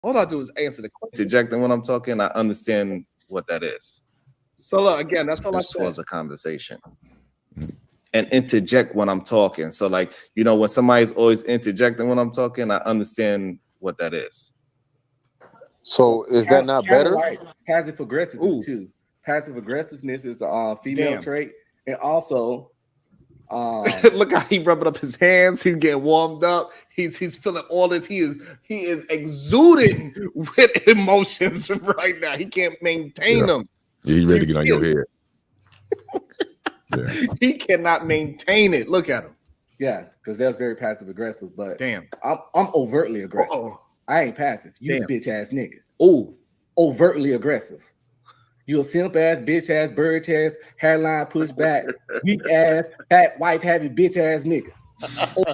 All I do is answer the question. Interjecting when I'm talking, I understand what that is. So look, again, that's all I said. Was a conversation. And interject when I'm talking. So like, you know, when somebody's always interjecting when I'm talking, I understand what that is. So is that not better? Like passive aggressiveness too. Passive aggressiveness is a female trait, and also look how he rubbing up his hands. He's getting warmed up. He's feeling all this. He is exuding with emotions right now. He can't maintain them. He's ready to get on your head. He cannot maintain it. Look at him. Yeah, because that's very passive aggressive. But damn, I'm overtly aggressive. I ain't passive. You a bitch ass nigga. Oh, overtly aggressive. You a simp ass, bitch ass, bird ass, hairline pushed back, weak ass, fat wife having bitch ass nigga.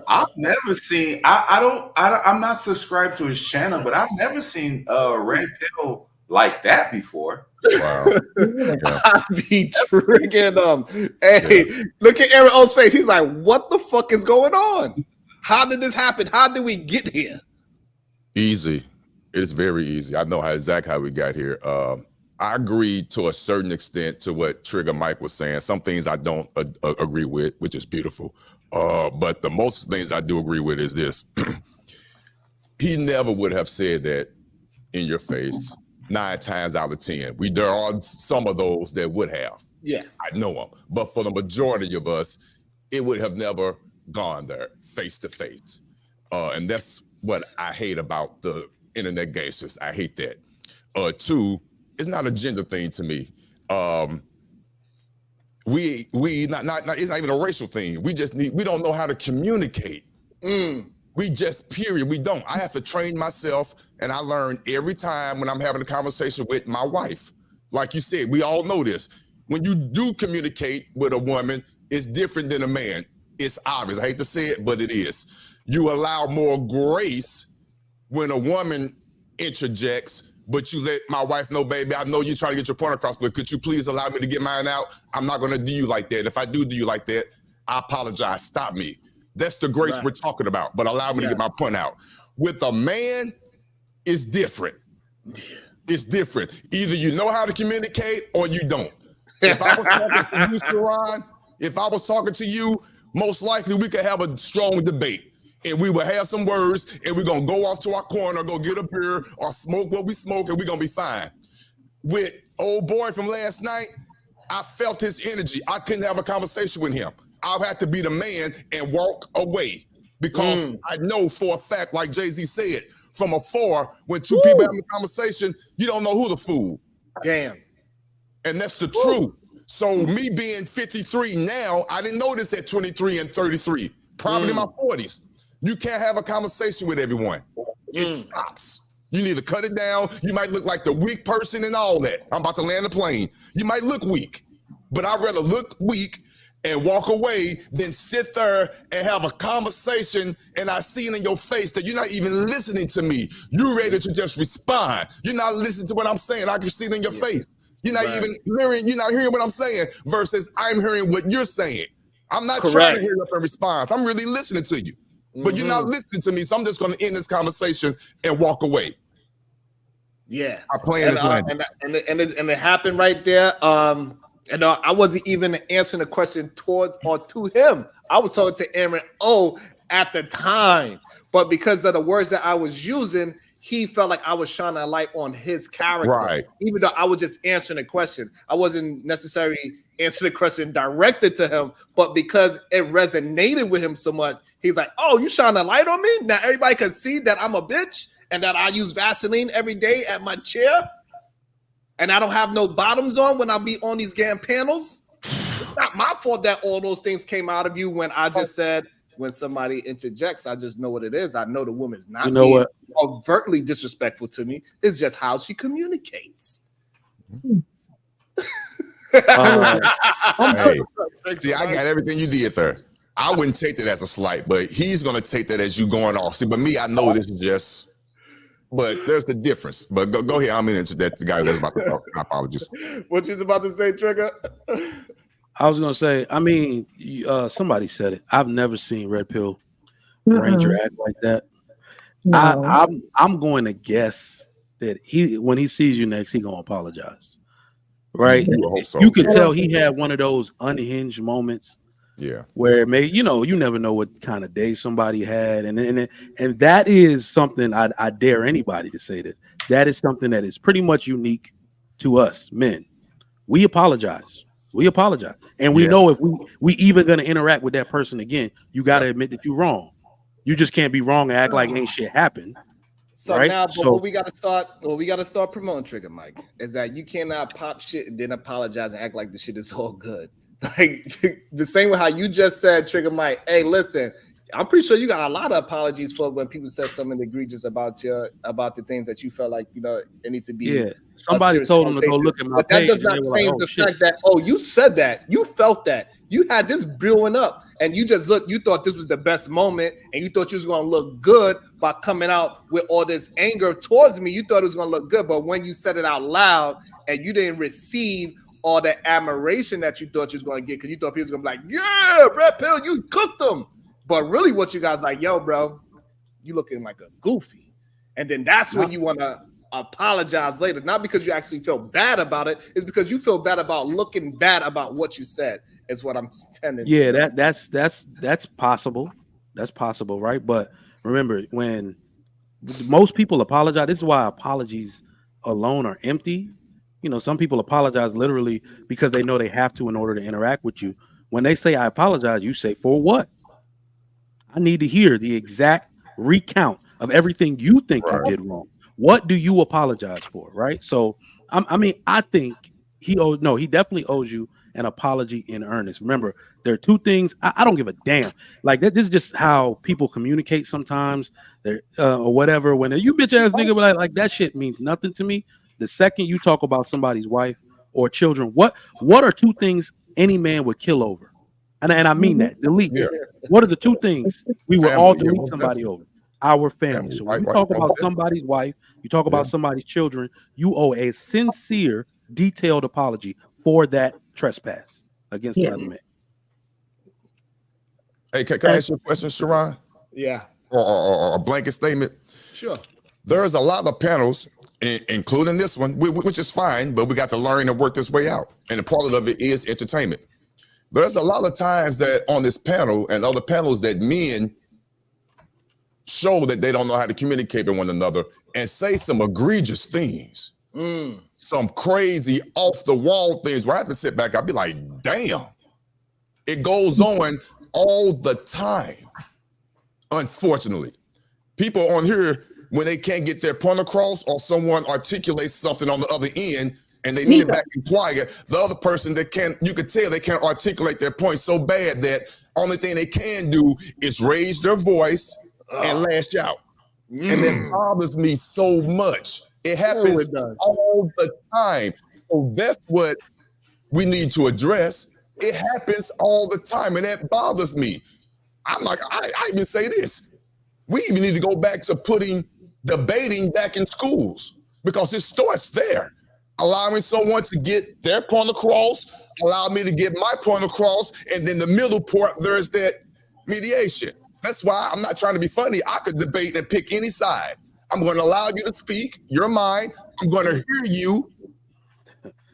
I've never seen. I'm not subscribed to his channel, but I've never seen Red Pill like that before. Wow. I be triggering them. Hey, look at Aaron O's face. He's like, what the fuck is going on? How did this happen? How did we get here? Easy. It's very easy. I know exactly how we got here. I agree to a certain extent to what Trigger Mike was saying. Some things I don't agree with, which is beautiful. But the most things I do agree with is this. He never would have said that in your face 9 times out of 10. There are some of those that would have. Yeah. I know them. But for the majority of us, it would have never gone there face to face. And that's what I hate about the internet gangsters. I hate that. 2, it's not a gender thing to me. It's not even a racial thing. We don't know how to communicate. We just, period, we don't. I have to train myself, and I learn every time when I'm having a conversation with my wife. Like you said, we all know this. When you do communicate with a woman, it's different than a man. It's obvious. I hate to say it, but it is. You allow more grace when a woman interjects, but you let my wife know, baby, I know you're trying to get your point across, but could you please allow me to get mine out? I'm not going to do you like that. If I do you like that, I apologize. Stop me. That's the grace we're talking about, but allow me to get my point out. With a man, it's different. It's different. Either you know how to communicate or you don't. If I was talking to you, Sharon, if I was talking to you, most likely we could have a strong debate. And we will have some words, and we're going to go off to our corner, go get a beer, or smoke what we smoke, and we're going to be fine. With old boy from last night, I felt his energy. I couldn't have a conversation with him. I'll have to be the man and walk away because I know for a fact, like Jay-Z said, from afar, when two people have a conversation, you don't know who the fool. Damn. And that's the truth. So me being 53 now, I didn't know this at 23 and 33, probably in my 40s. You can't have a conversation with everyone. It stops. You need to cut it down. You might look like the weak person and all that. I'm about to land a plane. You might look weak, but I'd rather look weak and walk away than sit there and have a conversation and I see it in your face that you're not even listening to me. You're ready to just respond. You're not listening to what I'm saying. I can see it in your face. You're not even hearing, you're not hearing what I'm saying versus I'm hearing what you're saying. I'm not trying to hear your response. I'm really listening to you. But you're not listening to me, so I'm just going to end this conversation and walk away. Yeah, I plan this landing. And it happened right there. And I wasn't even answering the question towards or to him. I was talking to Aaron O at the time, but because of the words that I was using, he felt like I was shining a light on his character. Right. Even though I was just answering the question, I wasn't necessarily answering the question directed to him, but because it resonated with him so much, he's like, "Oh, you shine a light on me? Now everybody can see that I'm a bitch and that I use Vaseline every day at my chair, and I don't have no bottoms on when I be on these damn panels. It's not my fault that all those things came out of you when I just said." When somebody interjects, I just know what it is. I know the woman's not being overtly disrespectful to me. It's just how she communicates. Hey, see, I got everything you did there. I wouldn't take that as a slight, but he's going to take that as you going off. See, but me, I know this is just, but there's the difference. But go ahead. I'm into that. The guy that's about to talk. My apologies. What you was about to say, Trigger? I was gonna say, I mean, somebody said it. I've never seen Red Pill Ranger act like that. I'm going to guess that when he sees you next, he gonna apologize. Right? You hope so. You could tell he had one of those unhinged moments. Yeah. Where it may, you never know what kind of day somebody had, and that is something I dare anybody to say that is something that is pretty much unique to us men. We apologize, and we know if we even gonna interact with that person again, you got to admit that you're wrong. You just can't be wrong and act like ain't shit happened. So right? now, but what we got to start promoting, Trigger Mike, is that you cannot pop shit and then apologize and act like the shit is all good. Like the same way how you just said, Trigger Mike. Hey, listen, I'm pretty sure you got a lot of apologies for when people said something egregious about the things that you felt like it needs to be. Yeah, somebody told him to go look at my but page. That does not change the fact that you said that, you felt that, you had this brewing up, and you just you thought this was the best moment, and you thought you was gonna look good by coming out with all this anger towards me. You thought it was gonna look good, but when you said it out loud and you didn't receive all the admiration that you thought you was going to get, because you thought people was going to be like, yeah, Red Pill, you cooked them. But really what you guys like, yo, bro, you looking like a goofy. And then that's when you want to apologize later. Not because you actually feel bad about it. It's because you feel bad about looking bad about what you said, is what I'm tending to. That's possible. That's possible, right? But remember, when most people apologize, this is why apologies alone are empty. Some people apologize literally because they know they have to in order to interact with you. When they say I apologize, you say, for what? I need to hear the exact recount of everything you think you did wrong. What do you apologize for? Right. So, I think he definitely owes you an apology in earnest. Remember, there are two things. I don't give a damn. Like this is just how people communicate sometimes, or whatever. When you bitch ass nigga, like that shit means nothing to me. The second you talk about somebody's wife or children, what are two things any man would kill over? And I mean that. Delete. Yeah. What are the two things we would all delete somebody over? Our family. So when you talk about somebody's wife, you talk about somebody's children, you owe a sincere, detailed apology for that trespass against another man. Hey, can I ask you a question, Sharon? Yeah. Or a blanket statement? Sure. There's a lot of panels, including this one, which is fine, but we got to learn and work this way out. And a part of it is entertainment. There's a lot of times that on this panel and other panels that men show that they don't know how to communicate with one another and say some egregious things, some crazy off the wall things where I have to sit back. I'll be like, damn, it goes on all the time. Unfortunately, people on here, when they can't get their point across or someone articulates something on the other end and they sit back and quiet, the other person you could tell they can't articulate their point so bad that only thing they can do is raise their voice and lash out. And that bothers me so much. It happens all the time. So that's what we need to address. It happens all the time, and that bothers me. I'm like, I even say this. We even need to go back to putting debating back in schools, because it starts there. Allowing someone to get their point across, allow me to get my point across, and then the middle part, there's that mediation. That's why I'm not trying to be funny. I could debate and pick any side. I'm going to allow you to speak your mind. I'm going to hear you.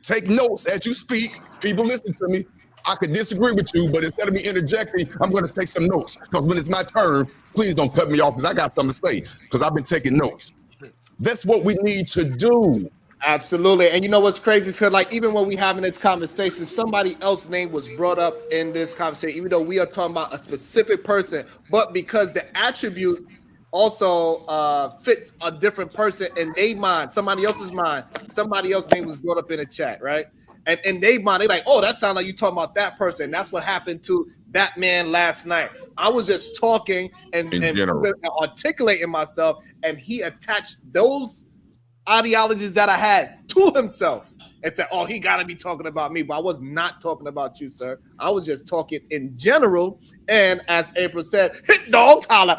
Take notes as you speak. People listen to me. I could disagree with you, but instead of me interjecting, I'm going to take some notes, because when it's my turn, please don't cut me off, because I got something to say, because I've been taking notes. That's what we need to do. Absolutely. And you know what's crazy? Because like even when we having this conversation, somebody else's name was brought up in this conversation, even though we are talking about a specific person, but because the attributes also fits a different person in their mind, somebody else's mind, somebody else's name was brought up in the chat, right? And in their mind, they're like, oh, that sounds like you talking about that person. That's what happened to that man last night. I was just talking and articulating myself, and he attached those ideologies that I had to himself and said, oh, he got to be talking about me. But I was not talking about you, sir. I was just talking in general. And as April said, hit dogs holler.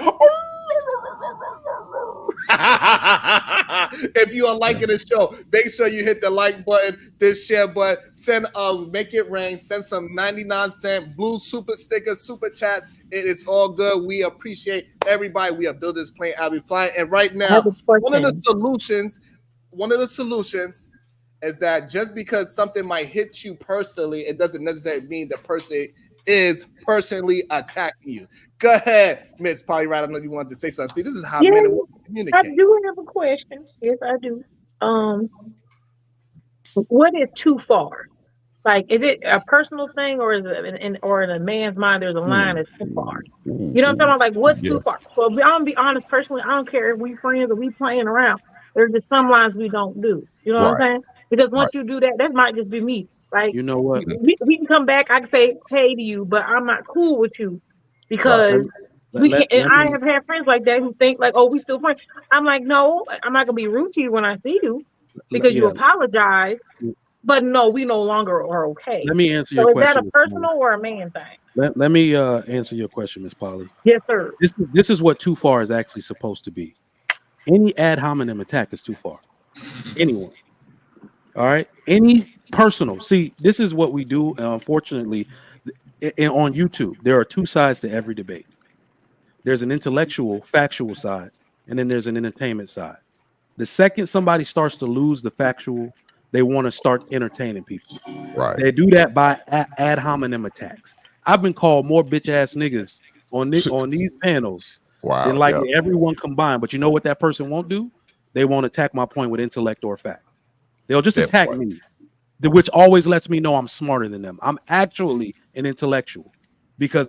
If you are liking the show, make sure you hit the like button, this share button, send make it rain, send some 99-cent blue super stickers, super chats It is all good. We appreciate everybody. We are building this plane out of flying. And right I now, have a one of the question. solutions is that just because something might hit you personally, it doesn't necessarily mean the person is personally attacking you. Go ahead, Miss Polly Ride. I know you wanted to say something. See, this is how Yeah, men and women I communicate. do have a question. Yes, I do. What is too far? Like, is it a personal thing, or is it in a man's mind? There's a line that's too far. You know what I'm talking about? Like, what's too Yes. far? Well, I'm gonna be honest. Personally, I don't care if we friends or we playing around. There's just some lines we don't do. You know what I'm Right. saying? Because once Right. you do that, that might just be me. Like, You know what? we can come back. I can say hey to you, but I'm not cool with you Right. Let, because let, we can't. let, And let I me have had friends like that who think like, oh, we still friends. I'm like, no, I'm not gonna be rude to you when I see you because you yeah. apologize. But no, we no longer are okay. Let me answer your So is that a question, Miss Polly. personal or a man thing? Let me answer your question, Miss Polly. Yes, sir. This is what too far is actually supposed to be. Any ad hominem attack is too far. Anyone. All right. Any personal. See, this is what we do. And unfortunately, on YouTube, there are two sides to every debate. There's an intellectual, factual side, and then there's an entertainment side. The second somebody starts to lose the factual, they want to start entertaining people. Right. They do that by ad hominem attacks. I've been called more bitch ass niggas on these panels Wow. than likely everyone combined. But you know what that person won't do? They won't attack my point with intellect or fact. They'll just That attack part. me, which always lets me know I'm smarter than them. I'm actually an intellectual because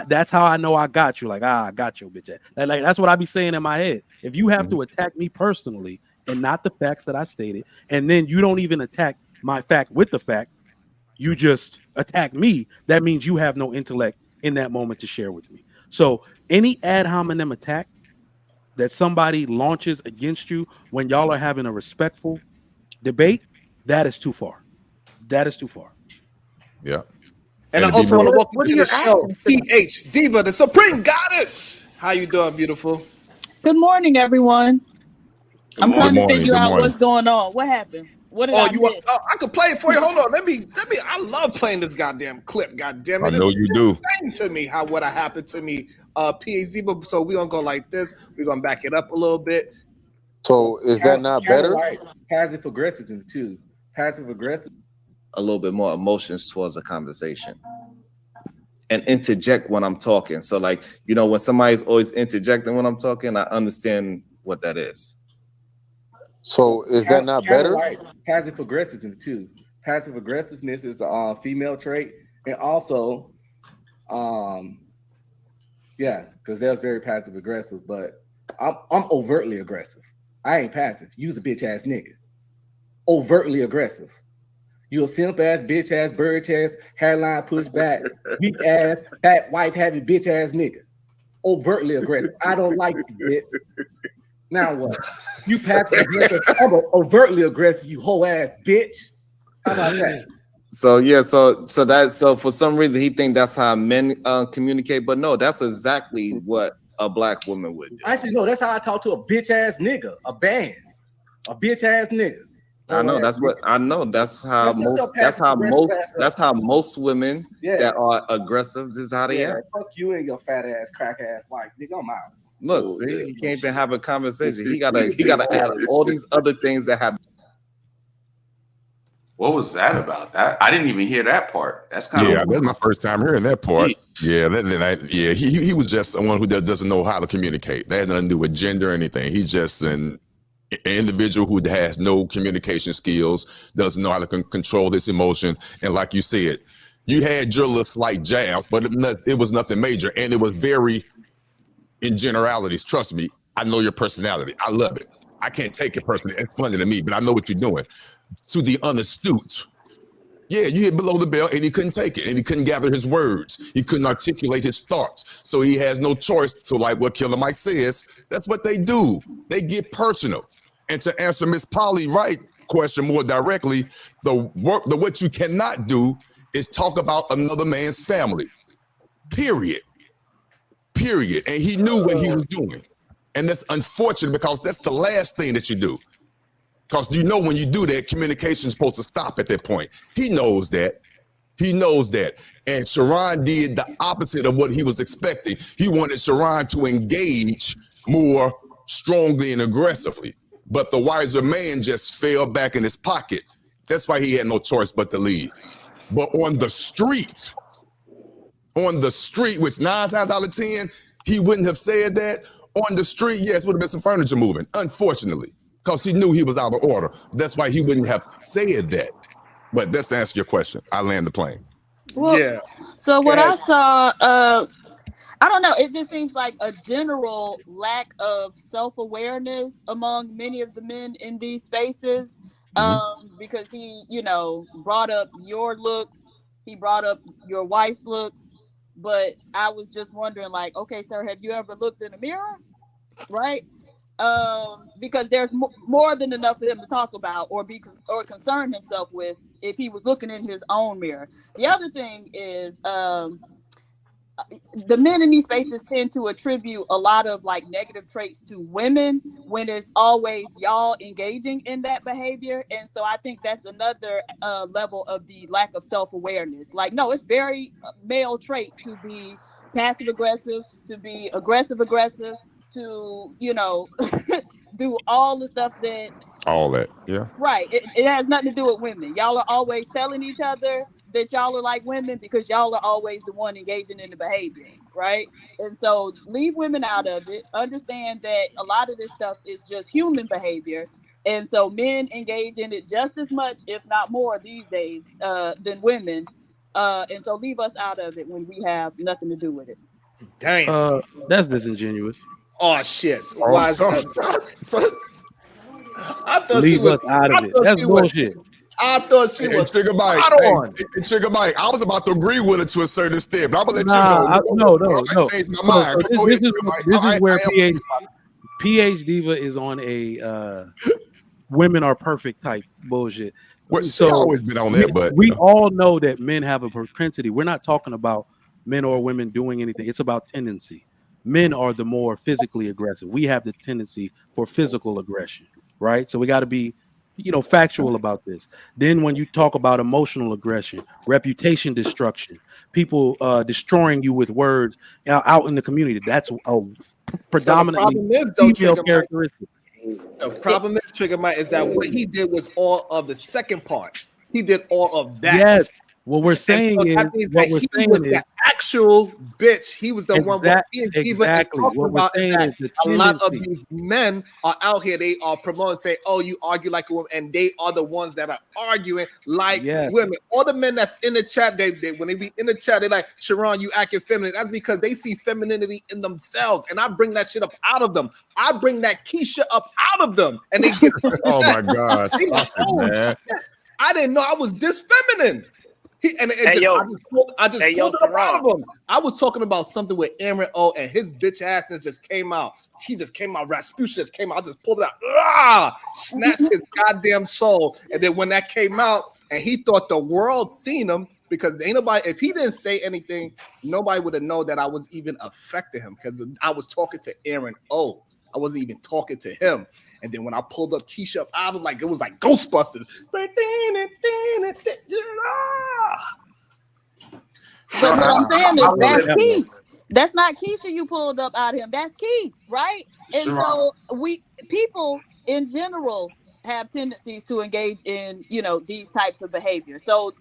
that's how I know I got you. Like, I got you, bitch. Like that's what I be saying in my head. If you have to attack me personally and not the facts that I stated, and then you don't even attack my fact with the fact, you just attack me, that means you have no intellect in that moment to share with me. So any ad hominem attack that somebody launches against you when y'all are having a respectful debate, that is too far. That is too far. Yeah. And I to be also want to more, welcome What are to the your show, actions to that? PH Diva, the Supreme Goddess. How you doing, beautiful? Good morning, everyone. Good I'm trying morning. to morning. figure Good out morning. what's going on. What happened? What did Oh, I you miss? I could play it for you. Hold on. Let me. I love playing this goddamn clip. Goddamn I it. know It's you do. insane to me how what happened to me. PhD. But so we're gonna go like this. We're gonna back it up a little bit. So is that not Kinda better? like passive aggressive too. Passive aggressive. A little bit more emotions towards the conversation. And interject when I'm talking. So, like, you know, when somebody's always interjecting when I'm talking, I understand what that is. So is that not better? Like passive aggressiveness too. Passive aggressiveness is a female trait, and also, yeah, because that's very passive aggressive. But I'm overtly aggressive. I ain't passive. You's a bitch ass nigga. Overtly aggressive. You a simp ass, bitch ass, bird ass, hairline pushed back, weak ass, fat wife having bitch ass nigga. Overtly aggressive. I don't like you, bitch. Now what? You passive aggressive. I'm overtly aggressive, you whole ass bitch. How about that? So yeah, so for some reason he think that's how men communicate, but no, that's exactly what a black woman would do. Actually, no, that's how I talk to a bitch ass nigga, a band, a bitch ass nigga. I know that's what I know. That's how most women that are aggressive. This is how they act. Fuck you and your fat ass, crack ass wife, nigga. I'm out. Look, see, he can't even have a conversation. He gotta add all these other things that have. What was that about? That I didn't even hear that part. That's kind of that's my first time hearing that part. Yeah, he was just someone who doesn't know how to communicate. That has nothing to do with gender or anything. He's just an individual who has no communication skills, doesn't know how to control this emotion. And like you said, you had your little slight jabs, but it was nothing major, and it was very in generalities. Trust me, I know your personality. I love it. I can't take it personally. It's funny to me, but I know what you're doing. To the unastute, yeah, you hit below the belt, and he couldn't take it, and he couldn't gather his words. He couldn't articulate his thoughts, so he has no choice to, like what Killer Mike says. That's what they do. They get personal. And to answer Miss Polly Wright question more directly, what you cannot do is talk about another man's family. Period. And he knew what he was doing, and that's unfortunate because that's the last thing that you do. Because you know when you do that, communication is supposed to stop at that point. He knows that. He knows that. And Sharon did the opposite of what he was expecting. He wanted Sharon to engage more strongly and aggressively. But the wiser man just fell back in his pocket. That's why he had no choice but to leave. But on the street, which 9 times out of 10, he wouldn't have said that. On the street, yes, would have been some furniture moving, unfortunately, because he knew he was out of order. That's why he wouldn't have said that. But that's to answer your question. I land the plane. Well, Yeah. so what I saw, I don't know. It just seems like a general lack of self-awareness among many of the men in these spaces. Because he, brought up your looks, he brought up your wife's looks, but I was just wondering, like, okay, sir, have you ever looked in a mirror? Right? Because there's more than enough for him to talk about or concern himself with if he was looking in his own mirror. The other thing is, the men in these spaces tend to attribute a lot of like negative traits to women when it's always y'all engaging in that behavior. And so I think that's another level of the lack of self-awareness. Like, no, it's very male trait to be passive aggressive, to be aggressive, to, do all the stuff that. All that, yeah. Right. It has nothing to do with women. Y'all are always telling each other that y'all are like women because y'all are always the one engaging in the behavior, right? And so leave women out of it. Understand that a lot of this stuff is just human behavior. And so men engage in it just as much, if not more these days, than women. And so leave us out of it when we have nothing to do with it. Damn. That's disingenuous. Oh shit. Why is that? I thought leave she was us out of it. That's bullshit. I thought she was Trigger Mike. Trigger Mike. I was about to agree with it to a certain extent, but I'm gonna let you know. No. Change my mind. This is where PH Diva is on a women are perfect type bullshit. So always been on that, but we all know that men have a propensity. We're not talking about men or women doing anything. It's about tendency. Men are the more physically aggressive. We have the tendency for physical aggression, right? So we got to be factual about this. Then when you talk about emotional aggression, reputation destruction, people destroying you with words out in the community, that's a predominantly female characteristic. The problem is, Trigger Mike, is that what he did was all of the second part. He did all of that. Yes. What we're saying is the actual bitch. He was the one. Exactly. What we're saying is a lot of these men are out here. They are promoting, say, "Oh, you argue like a woman," and they are the ones that are arguing like women. All the men that's in the chat, they when they be in the chat, they like, "Sharon, you acting feminine." That's because they see femininity in themselves, and I bring that shit up out of them. I bring that Keisha up out of them, and they get. Oh my God! Man. I didn't know I was this feminine. I just pulled it up out of him. I was talking about something with Aaron O, and his bitch asses just came out. She just came out. Rasputia just came out. I just pulled it out. Snatched his goddamn soul. And then when that came out, and he thought the world seen him, because ain't nobody, if he didn't say anything, nobody would have known that I was even affecting him, because I was talking to Aaron O. I wasn't even talking to him. And then when I pulled up Keisha up out of it was like Ghostbusters. But what I'm saying is that's Keith. That's not Keisha you pulled up out of him. That's Keith, right? And so people in general have tendencies to engage in, these types of behavior. So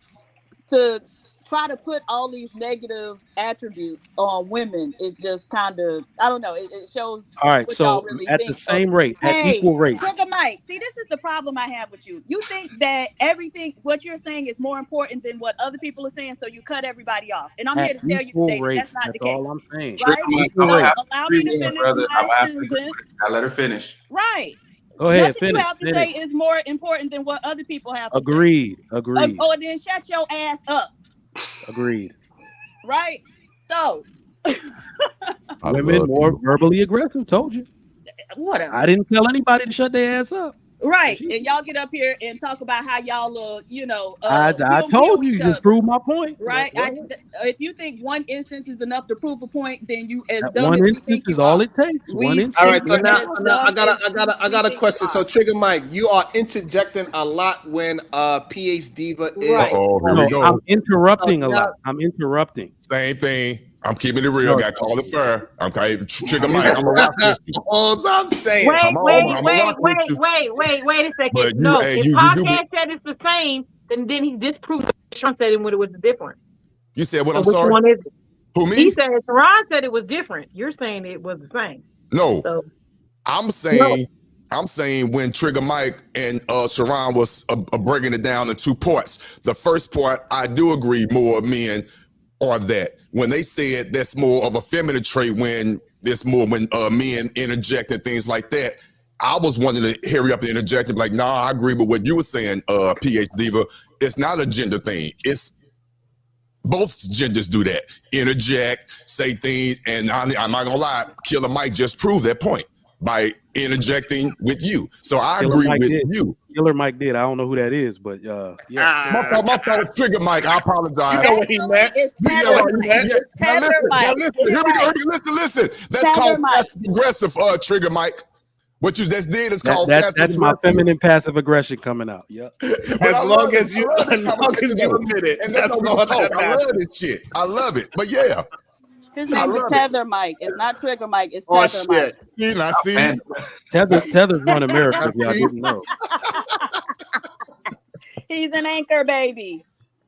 to try to put all these negative attributes on women is just kind of, I don't know. It shows. All right. So really at the same rate, at equal rate. Trigger Mike, see, this is the problem I have with you. You think that everything, what you're saying is more important than what other people are saying. So you cut everybody off. And I'm here to tell you today that's not the case. All I'm saying. Right? Allow me to finish my sentence. I let her finish. Right. Go ahead. Nothing you have to say is more important than what other people have to say. Agreed. Oh, then shut your ass up. Agreed. Right. So women more verbally aggressive. Told you. Whatever. I didn't tell anybody to shut their ass up. Right, and y'all get up here and talk about how y'all, I told you to prove my point. Right. If you think one instance is enough to prove a point, then you as That dumb one as we instance think you is all are. it takes. One instance. All right, so You're now as dumb I got a as we question. think So you are. Trigger Mike, you are interjecting a lot when PH Diva is. Right. Uh-oh, here No, we go. I'm interrupting a now- lot. I'm interrupting. Same thing. I'm keeping it real. No. Got to call it fair. I'm Trigger Mike. I'm gonna rock with you. All I'm saying. Wait, I'm gonna rock with you. wait a second. But you, No, hey, if you do podcast said it's the same, then he's disproved what Sean said and when it was different. You said what? So I'm which sorry. one is it? Who, me? He said Ron said it was different. You're saying it was the same. No, So I'm saying when Trigger Mike and Sharon was breaking it down in two parts. The first part, I do agree more men are that. When they said that's more of a feminine trait when men interject and things like that. I was wanting to hurry up and interject and be like, nah, I agree with what you were saying, PH Diva. It's not a gender thing. It's both genders do that. Interject, say things, and I'm not gonna lie, Killer Mike just proved that point by interjecting with you. So I Killer agree Mike with did. you. Killer Mike did. I don't know who that is, but yeah. My thought was Trigger Mike. I apologize. You know what he meant. It's You know Tether what he Mike. meant. It's Now Tether Mike. listen, Get it here we go. right. Listen. That's Tether called Mike. passive aggressive, Trigger Mike. What you just did is called That's passive my aggressive. feminine passive aggression coming out. Yep. But I As love long it. as you I love admit it. And That's that's all all that talk. I love matters. this shit. I love it. But yeah. His name is love it. Tether Mike. It's not Trigger Mike. It's Oh Tether Mike. shit. I see. Man, Tether's run America, if y'all didn't know. He's an anchor baby.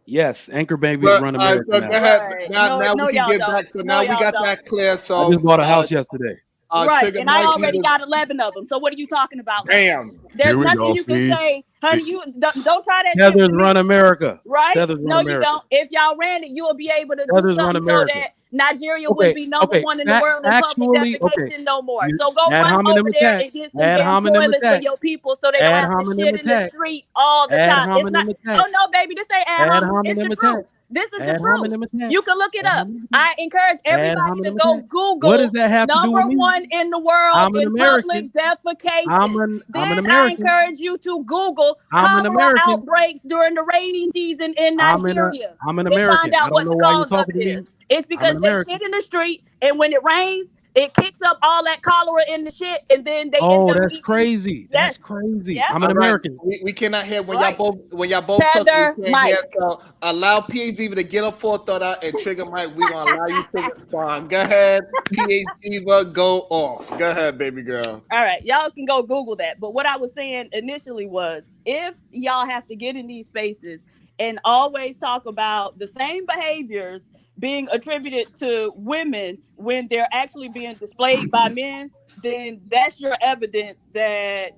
Yes, Anchor Baby But, run all right, America so now. go ahead. Right. Now No, we can y'all get don't. back. So No, now we y'all got don't. that clear. So I just bought a house yesterday. Right, Trigger and I Mike, already got 11 of them. So what are you talking about? Damn. There's Here we nothing go, you can see? say, honey. You don't try that shit Tether's with me. run America. Right? Tether's No, run you America. don't. If y'all ran it, you will be able to Tether's do run something so America. that Nigeria Okay, wouldn't be number okay. one in the world in Actually, public okay. defecation no more. You- So go ad run hominem over there attack. and get some Ad damn hominem toilets for attack. your people so they don't Ad have to hominem shit in the attack. street all the Ad time. It's not. hominem attack. Oh no, baby, this ain't ad Ad hominem. It's hominem the attack. truth. This is the Ad truth. hominem attack. You can look it Ad up. hominem attack. I encourage Ad everybody to hominem go attack. Google What does that have to do number with me? one in the world I'm an in American. public defecation. I'm an Then I American. encourage you to Google I'm an cholera American. outbreaks during the rainy season in I'm Nigeria. an And American. find I out don't what know the why you're cause of talking it to is. me. It's because an they American. shit in the street, and when it rains, it kicks up all that cholera in the shit, and then they Oh, end up that's eating. crazy. That's Yes. crazy. Yes. I'm an All right. American. We cannot hear when Right. y'all both Tether talk. We can't Mike. hear, so allow PH Diva to get a forethought out and Trigger Mike. We gonna allow you to respond. Go ahead, PH Diva, go off. Go ahead, baby girl. All right, y'all can go Google that. But what I was saying initially was, if y'all have to get in these spaces and always talk about the same behaviors being attributed to women when they're actually being displayed by men, then that's your evidence that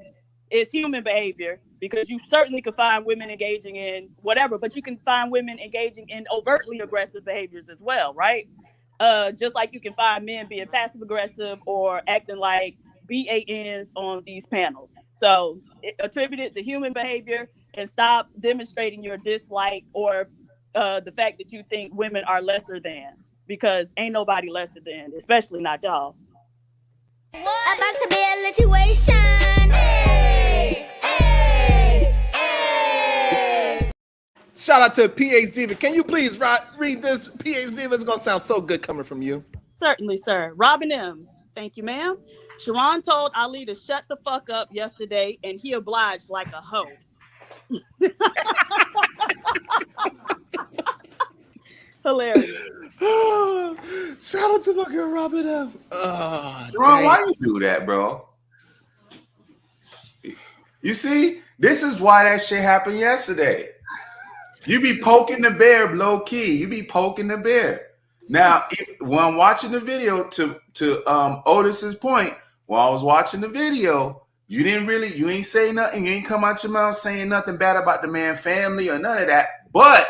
it's human behavior, because you certainly could find women engaging in whatever, but you can find women engaging in overtly aggressive behaviors as well, right? Just like you can find men being passive aggressive or acting like BANs on these panels. So attribute it to human behavior and stop demonstrating your dislike or the fact that you think women are lesser than, because ain't nobody lesser than, especially not y'all. About to be a situation. Hey, hey, hey. Shout out to PH Diva. Can you please read this? PH Diva is gonna sound so good coming from you. Certainly, sir. Robin M. Thank you, ma'am. Sharon told Ali to shut the fuck up yesterday, and he obliged like a hoe. Hilarious. Shout out to my girl Robin M. Ron, why you do that, bro? You see, this is why that shit happened yesterday. You be poking the bear low key. You be poking the bear. Now, when I'm watching the video, to Otis's point, while I was watching the video, you ain't say nothing. You ain't come out your mouth saying nothing bad about the man family or none of that. But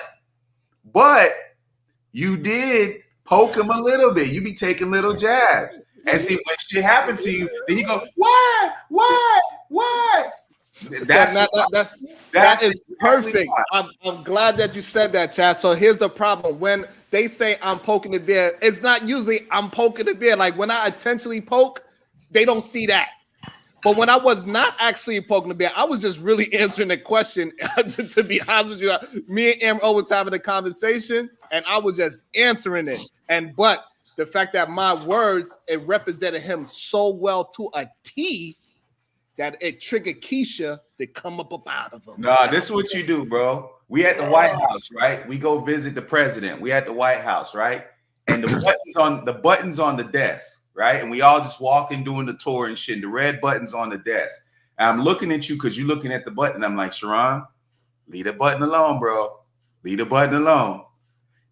you did poke him a little bit. You be taking little jabs. And see, when shit happened to you, then you go, why? That is perfect. I'm glad that you said that, Chad. So here's the problem. When they say I'm poking the bear, it's not usually I'm poking the bear. Like when I intentionally poke, they don't see that. But when I was not actually poking the bear, I was just really answering the question. To be honest with you, me and Amber was having a conversation, and I was just answering it. But the fact that my words, it represented him so well to a T that it triggered Keisha to come up out of him. Nah, this is what you do, bro. We at the White House, right? We go visit the president. We at the White House, right? And the buttons on the desk, right? And we all just walking, doing the tour and shit. And the red buttons on the desk. And I'm looking at you because you're looking at the button. I'm like, Sharon, leave the button alone, bro. Leave the button alone.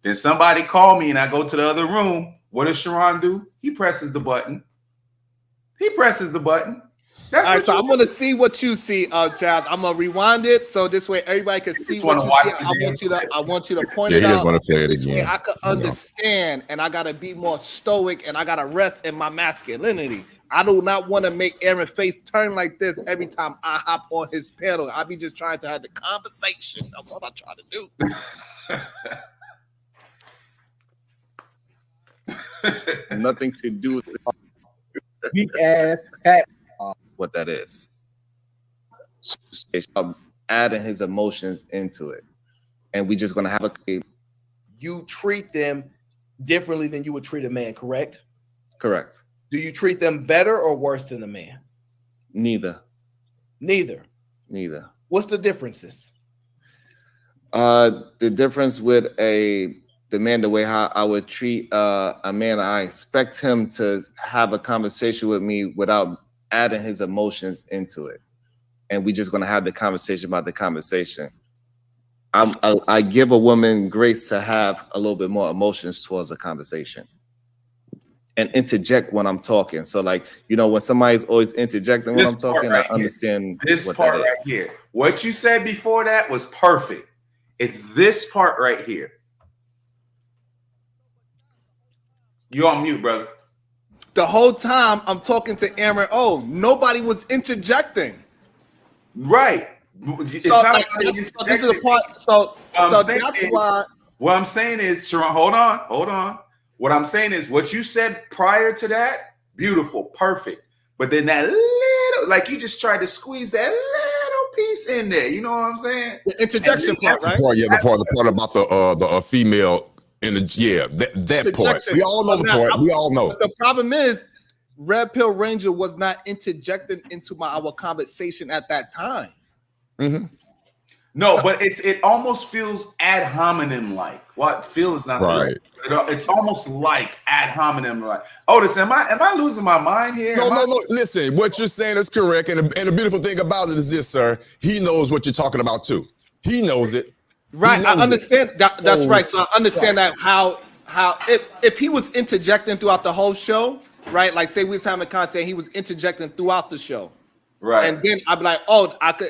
Then somebody call me and I go to the other room. What does Sharon do? He presses the button. He presses the button. That's all right, so I'm gonna see what you see, Chaz. I'm gonna rewind it so this way everybody can see what you see. I want you to point it out. He just want to play it this again. Way I could understand, and I gotta be more stoic, and I gotta rest in my masculinity. I do not want to make Aaron's face turn like this every time I hop on his panel. I be just trying to have the conversation. That's all I try to do. Nothing to do with weak ass Pat. What that is. Adding his emotions into it. And we just gonna have a you treat them differently than you would treat a man, correct? Correct. Do you treat them better or worse than a man? Neither. Neither. What's the differences? The difference with the man, the way how I would treat a man, I expect him to have a conversation with me without adding his emotions into it, and we just gonna have the conversation about the conversation. I give a woman grace to have a little bit more emotions towards a conversation and interject when I'm talking. So, like, you know, when somebody's always interjecting when I'm talking, I understand this part right here. What you said before that was perfect. It's this part right here. You're on mute, brother. The whole time I'm talking to Aaron nobody was interjecting. Right. So this is the part. So that's why. What I'm saying is, Sharon, hold on. What I'm saying is, what you said prior to that, beautiful, perfect. But then that little, like you just tried to squeeze that little piece in there. You know what I'm saying? The interjection part, right? The part about the female. That part. We all know the part. We all know. The problem is, Red Pill Ranger was not interjecting into our conversation at that time. Mm-hmm. No, but it almost feels ad hominem like. What feel is not right. It's almost like ad hominem like. Otis, am I losing my mind here? No. Listen, what you're saying is correct, and the beautiful thing about it is this, sir. He knows what you're talking about too. He knows it. Right, I understand that's right. So I understand that how if he was interjecting throughout the whole show, right? Like say we was having a conversation, he was interjecting throughout the show, right? And then I'd be like,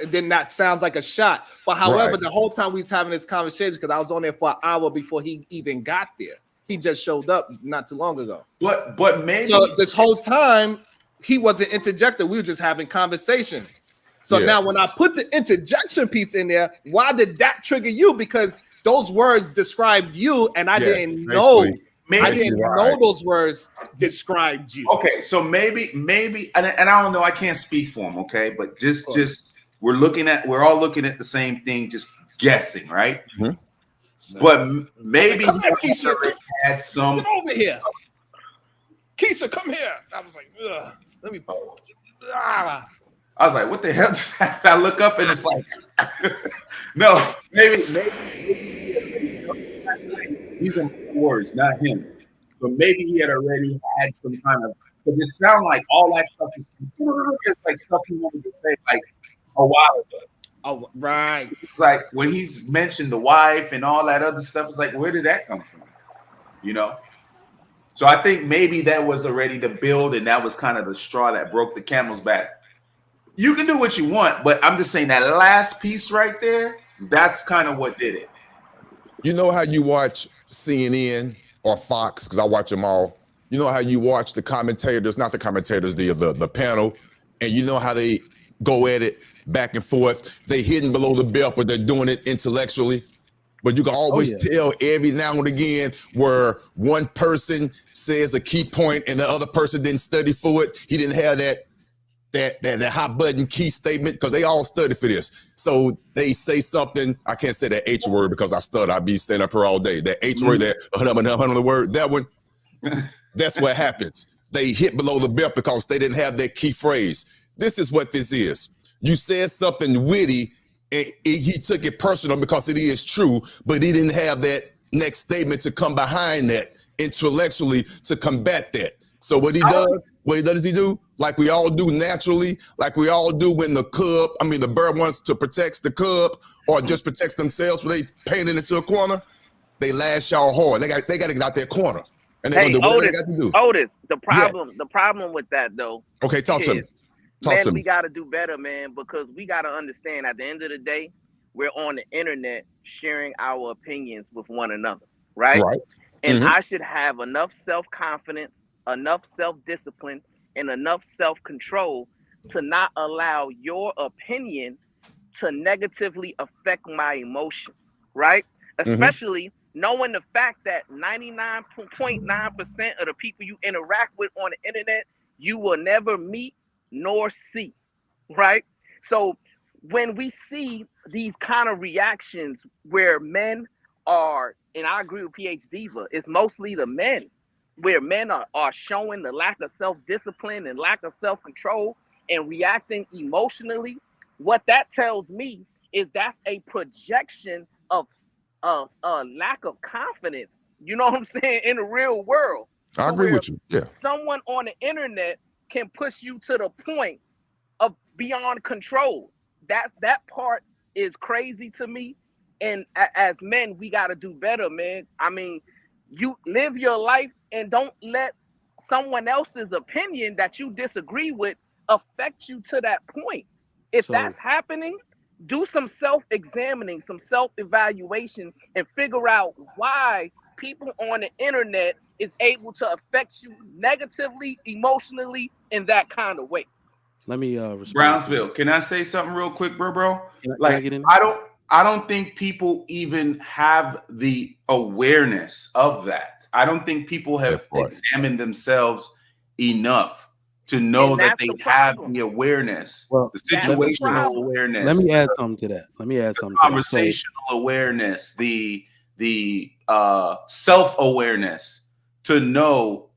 then that sounds like a shot. But however, the whole time we was having this conversation, because I was on there for an hour before he even got there. He just showed up not too long ago. But maybe so this whole time he wasn't interjecting. We were just having conversation. So now when I put the interjection piece in there, why did that trigger you? Because those words described you, and I didn't know. I didn't know those words described you. Okay, so maybe, and I don't know. I can't speak for him. Okay, but just we're all looking at the same thing, just guessing, right? Mm-hmm. But maybe Keisha, had some. Get over here, Keisha, come here. I was like, ugh, let me. I was like, what the hell just happened? I look up and it's like, no, maybe these are words, not him. But maybe he had already had some kind of, but it sounds like all that stuff is like stuff he wanted to say like a while ago. Oh, right. It's like when he's mentioned the wife and all that other stuff, it's like, where did that come from? You know? So I think maybe that was already the build, and that was kind of the straw that broke the camel's back. You can do what you want, but I'm just saying that last piece right there, that's kind of what did it. You know how you watch CNN or Fox, because I watch them all. You know how you watch the commentators, not the commentators, the panel, and you know how they go at it back and forth. They hidden below the belt, but they're doing it intellectually. But you can always tell every now and again where one person says a key point and the other person didn't study for it. He didn't have that that hot button key statement, because they all study for this. So they say something, I can't say that H word because I stutter. I'd be standing up here all day. That H word, that word, that one, that's what happens. They hit below the belt because they didn't have that key phrase. This is what this is. You said something witty, and he took it personal because it is true, but he didn't have that next statement to come behind that intellectually to combat that. So what he does he do? Like we all do naturally, like we all do when the bird wants to protect the cub or just protects themselves when they paint it into a corner, they lash out hard. They got to get out that corner. And they're gonna do whatever they got to do. Otis, the problem with that though. Okay, talk to me. We gotta do better, man, because we gotta understand at the end of the day, we're on the internet sharing our opinions with one another, right? And I should have enough self-confidence, enough self-discipline, and enough self-control to not allow your opinion to negatively affect my emotions, right? Especially knowing the fact that 99.9% of the people you interact with on the internet, you will never meet nor see, right? So when we see these kind of reactions where men are, and I agree with PH Diva, it's mostly the men, where men are showing the lack of self-discipline and lack of self-control and reacting emotionally, what that tells me is that's a projection of lack of confidence, you know what I'm saying, in the real world. I agree with you. Yeah. Someone on the internet can push you to the point of beyond control. That part is crazy to me. And as men, we got to do better, man. I mean, you live your life and don't let someone else's opinion that you disagree with affect you to that point. If that's happening, do some self-examining, some self-evaluation, and figure out why people on the internet is able to affect you negatively, emotionally, in that kind of way. Let me respond. Brownsville, can I say something real quick, bro? Like, I don't think people even have the awareness of that. I don't think people have examined themselves enough to know that they have the awareness, the situational awareness. Let me add something to that. Conversational awareness, the self-awareness to know,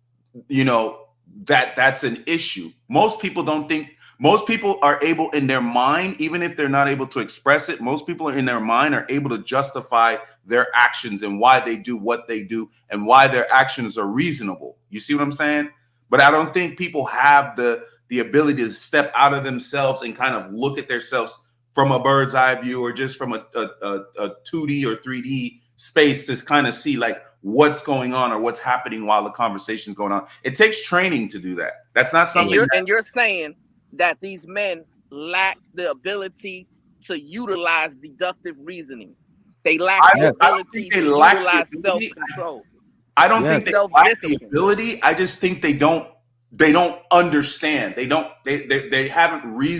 that that's an issue. Most people don't think. Most people are able in their mind, even if they're not able to express it, most people in their mind are able to justify their actions and why they do what they do and why their actions are reasonable. You see what I'm saying? But I don't think people have the ability to step out of themselves and kind of look at themselves from a bird's eye view or just from a 2D or 3D space to kind of see like what's going on or what's happening while the conversation's going on. It takes training to do that. That's not something. And you're saying that these men lack the ability to utilize deductive reasoning. They lack the ability to utilize self-control. I don't think they lack the ability. I just think they don't understand. They haven't really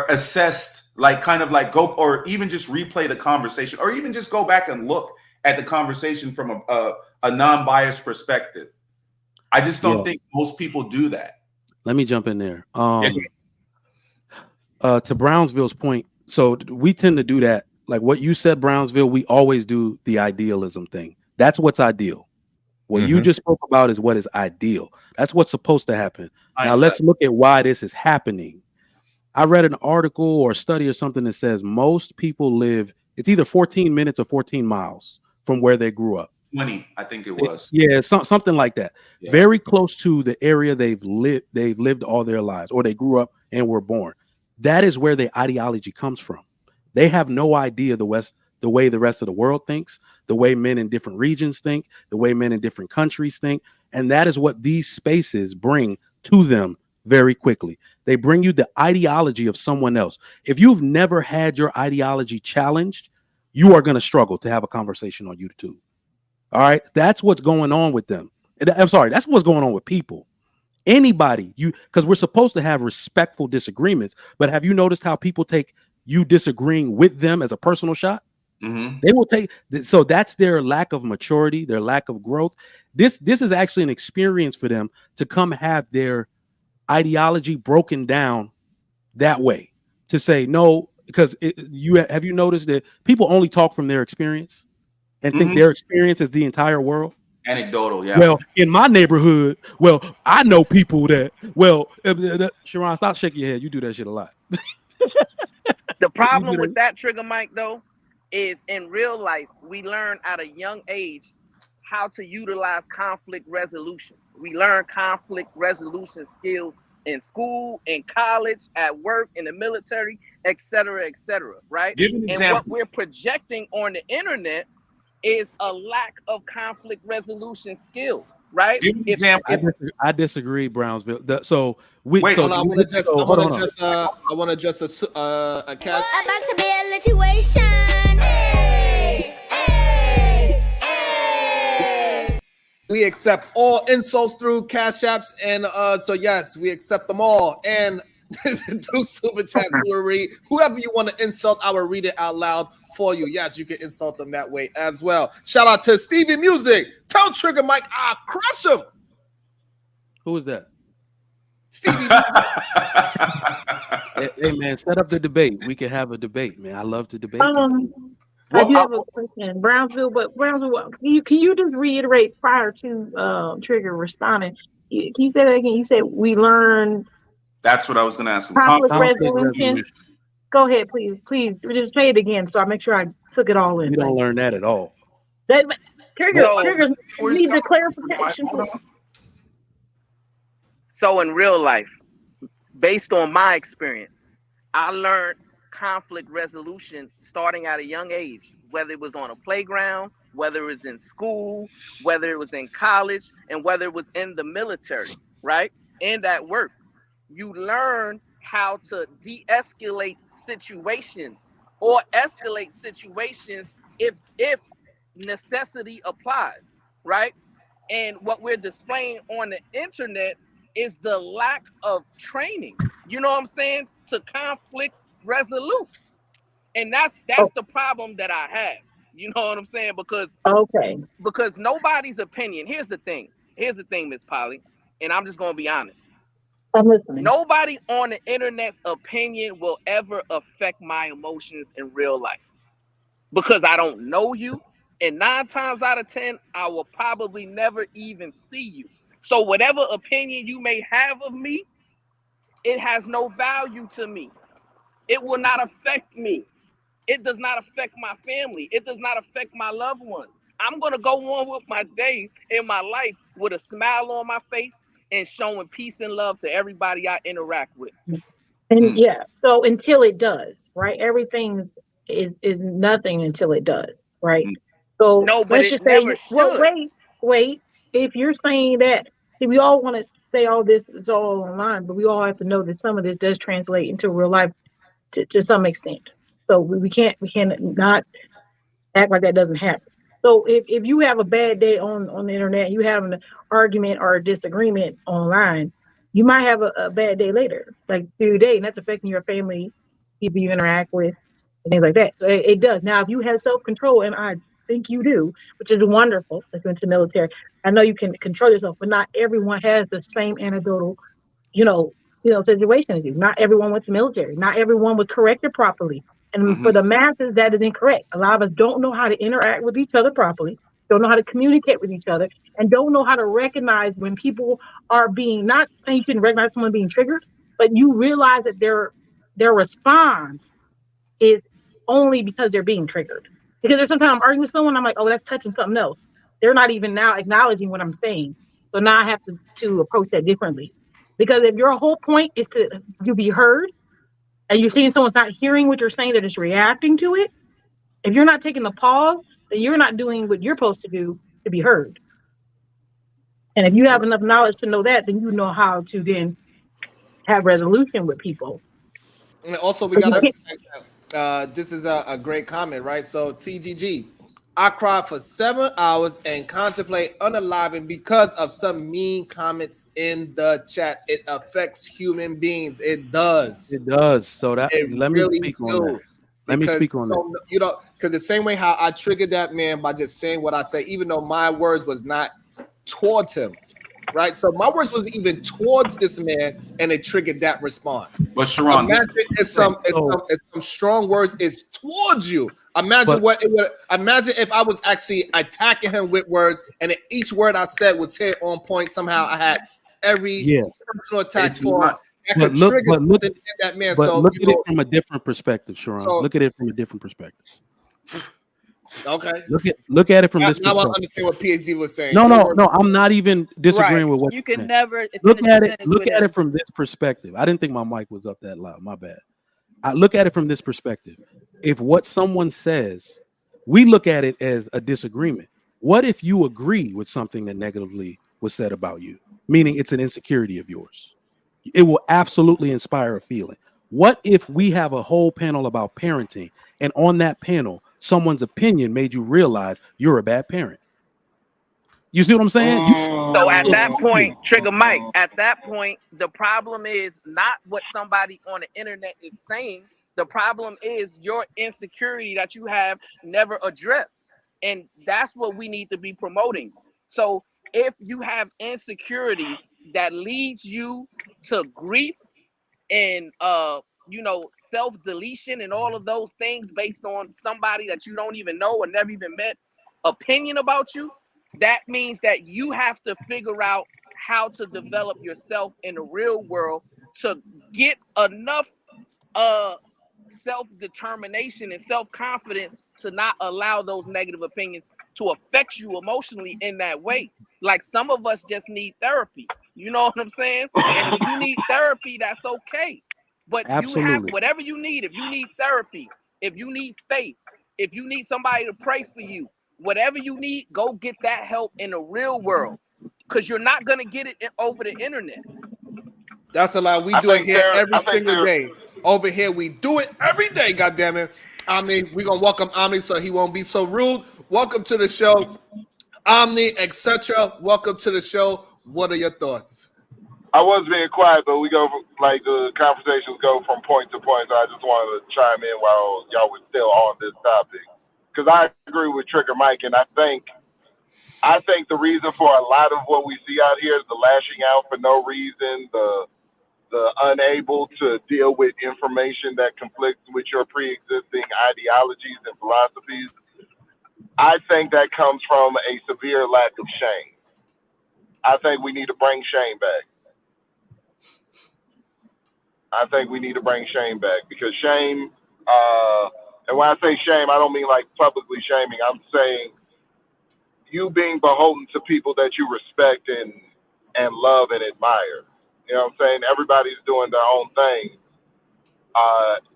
assessed, like kind of like go or even just replay the conversation or even just go back and look at the conversation from a non-biased perspective. I just don't think most people do that. Let me jump in there. To Brownsville's point, so we tend to do that. Like what you said, Brownsville, we always do the idealism thing. That's what's ideal. What you just spoke about is what is ideal. That's what's supposed to happen. Now let's look at why this is happening. I read an article or a study or something that says most people live, it's either 14 minutes or 14 miles from where they grew up. 20, I think it was. Something like that. Yeah. Very close to the area they've lived all their lives, or they grew up and were born. That is where their ideology comes from. They have no idea the way the rest of the world thinks, the way men in different regions think, the way men in different countries think. And that is what these spaces bring to them very quickly. They bring you the ideology of someone else. If you've never had your ideology challenged, you are going to struggle to have a conversation on YouTube. All right. That's what's going on with them. I'm sorry. That's what's going on with people. Anybody, because we're supposed to have respectful disagreements. But have you noticed how people take you disagreeing with them as a personal shot? Mhm. They will take. So that's their lack of maturity, their lack of growth. This is actually an experience for them to come have their ideology broken down that way. To say no, because have you noticed that people only talk from their experience and think Mhm. their experience is the entire world. Anecdotal, yeah. Well, in my neighborhood, well, I know people that. Well, Sharon, stop shaking your head. You do that shit a lot. The problem with that, Trigger Mike, though, is in real life, we learn at a young age how to utilize conflict resolution. We learn conflict resolution skills in school, in college, at work, in the military, et cetera, right? Give an And example. what we're projecting on the internet is a lack of conflict resolution skills, right? Give an example. I disagree, Brownsville. So we. Wait, so Hold on, I want to just, so, I hold want on, to just, I want to just a catch. About to be a situation. Hey, hey, hey. We accept all insults through Cash Apps, and so yes, we accept them all. And through super chats, we will read whoever you want to insult. I will read it out loud for you. Yes, you can insult them that way as well. Shout out to Stevie Music. Tell Trigger Mike I'll crush him. Who is that? Stevie Music. Hey man, set up the debate. We can have a debate, man. I love to debate. I do have a question, Brownsville. But Brownsville, can you just reiterate prior to Trigger responding? Can you say that again? You said we learn. That's what I was going to ask him. Conflict resolution. Go ahead, please. Just say it again, so I make sure I took it all in. You don't learn that at all. Triggers need the clarification. So in real life, based on my experience, I learned conflict resolution starting at a young age, whether it was on a playground, whether it was in school, whether it was in college, and whether it was in the military, right? And at work. You learn how to de-escalate situations or escalate situations if necessity applies, right? And what we're displaying on the internet is the lack of training, you know what I'm saying, to conflict resolute. And that's the problem that I have, you know what I'm saying? Because nobody's opinion, here's the thing, Miss Polly, and I'm just gonna be honest. I'm listening. Nobody on the internet's opinion will ever affect my emotions in real life because I don't know you. And 9 times out of 10, I will probably never even see you. So whatever opinion you may have of me, it has no value to me. It will not affect me. It does not affect my family. It does not affect my loved ones. I'm going to go on with my day in my life with a smile on my face and showing peace and love to everybody I interact with. And so until it does, right? Everything is nothing until it does, right? So no, but let's just say, well, wait. If you're saying that, see, we all want to say all this is all online, but we all have to know that some of this does translate into real life to some extent. So we can't not act like that doesn't happen. So if you have a bad day on the internet, you have an argument or a disagreement online, you might have a bad day later, like through the day, and that's affecting your family, people you interact with, and things like that. So it does. Now, if you have self-control, and I think you do, which is wonderful, like into the military, I know you can control yourself, but not everyone has the same anecdotal, situation as you. Not everyone went to military. Not everyone was corrected properly. And for the masses, that is incorrect. A lot of us don't know how to interact with each other properly, don't know how to communicate with each other, and don't know how to recognize when people are being, not saying you shouldn't recognize someone being triggered, but you realize that their response is only because they're being triggered. Because there's sometimes I'm arguing with someone, I'm like, oh, that's touching something else. They're not even now acknowledging what I'm saying. So now I have to approach that differently. Because if your whole point is to be heard, and you're seeing someone's not hearing what you're saying, they're just reacting to it. If you're not taking the pause, then you're not doing what you're supposed to do to be heard. And if you have enough knowledge to know that, then you know how to then have resolution with people. And also, we got to, this is a great comment, right? So TGG, I cried for 7 hours and contemplate unaliving because of some mean comments in the chat. It affects human beings. It does. It does. So that it let really me speak on that. Let me Because speak on that. you know, because the same way how I triggered that man by just saying what I say, even though my words was not towards him, right? So my words was even towards this man, and it triggered that response. But Sharon, Imagine if some strong words is towards you. Imagine what it would. Imagine if I was actually attacking him with words, and each word I said was hit on point. Somehow I had every personal attack for him. But look at it from a different perspective, Sharon. Look at it from a different perspective. Okay. Look at it from this now perspective. I understand what PhD was saying. No. I'm not even disagreeing with what you can saying. never Look at it. Look at it from this perspective. I didn't think my mic was up that loud. My bad. I look at it from this perspective. If what someone says, we look at it as a disagreement. What if you agree with something that negatively was said about you, meaning it's an insecurity of yours? It will absolutely inspire a feeling. What if we have a whole panel about parenting, and on that panel, someone's opinion made you realize you're a bad parent? You see what I'm saying? So at that point, Trigger Mike, at that point, the problem is not what somebody on the internet is saying. The problem is your insecurity that you have never addressed. And that's what we need to be promoting. So if you have insecurities that leads you to grief and self-deletion and all of those things based on somebody that you don't even know or never even met opinion about you, that means that you have to figure out how to develop yourself in the real world to get enough self-determination and self-confidence to not allow those negative opinions to affect you emotionally in that way. Like some of us just need therapy. You know what I'm saying? And if you need therapy, that's okay. But you have whatever you need. If you need therapy, if you need faith, if you need somebody to pray for you, whatever you need, go get that help in the real world. Because you're not going to get it over the internet. That's a lie. We do it here every single day. Over here, we do it every day, goddammit. Omni, we're going to welcome Omni so he won't be so rude. Welcome to the show. Omni, etc. Welcome to the show. What are your thoughts? I was being quiet, but we go like the conversations go from point to point. So I just wanted to chime in while y'all were still on this topic, because I agree with Trigger Mike, and I think the reason for a lot of what we see out here is the lashing out for no reason, the unable to deal with information that conflicts with your pre-existing ideologies and philosophies. I think that comes from a severe lack of shame. I think we need to bring shame back. Because shame, and when I say shame, I don't mean like publicly shaming. I'm saying you being beholden to people that you respect and love and admire. You know what I'm saying? Everybody's doing their own thing.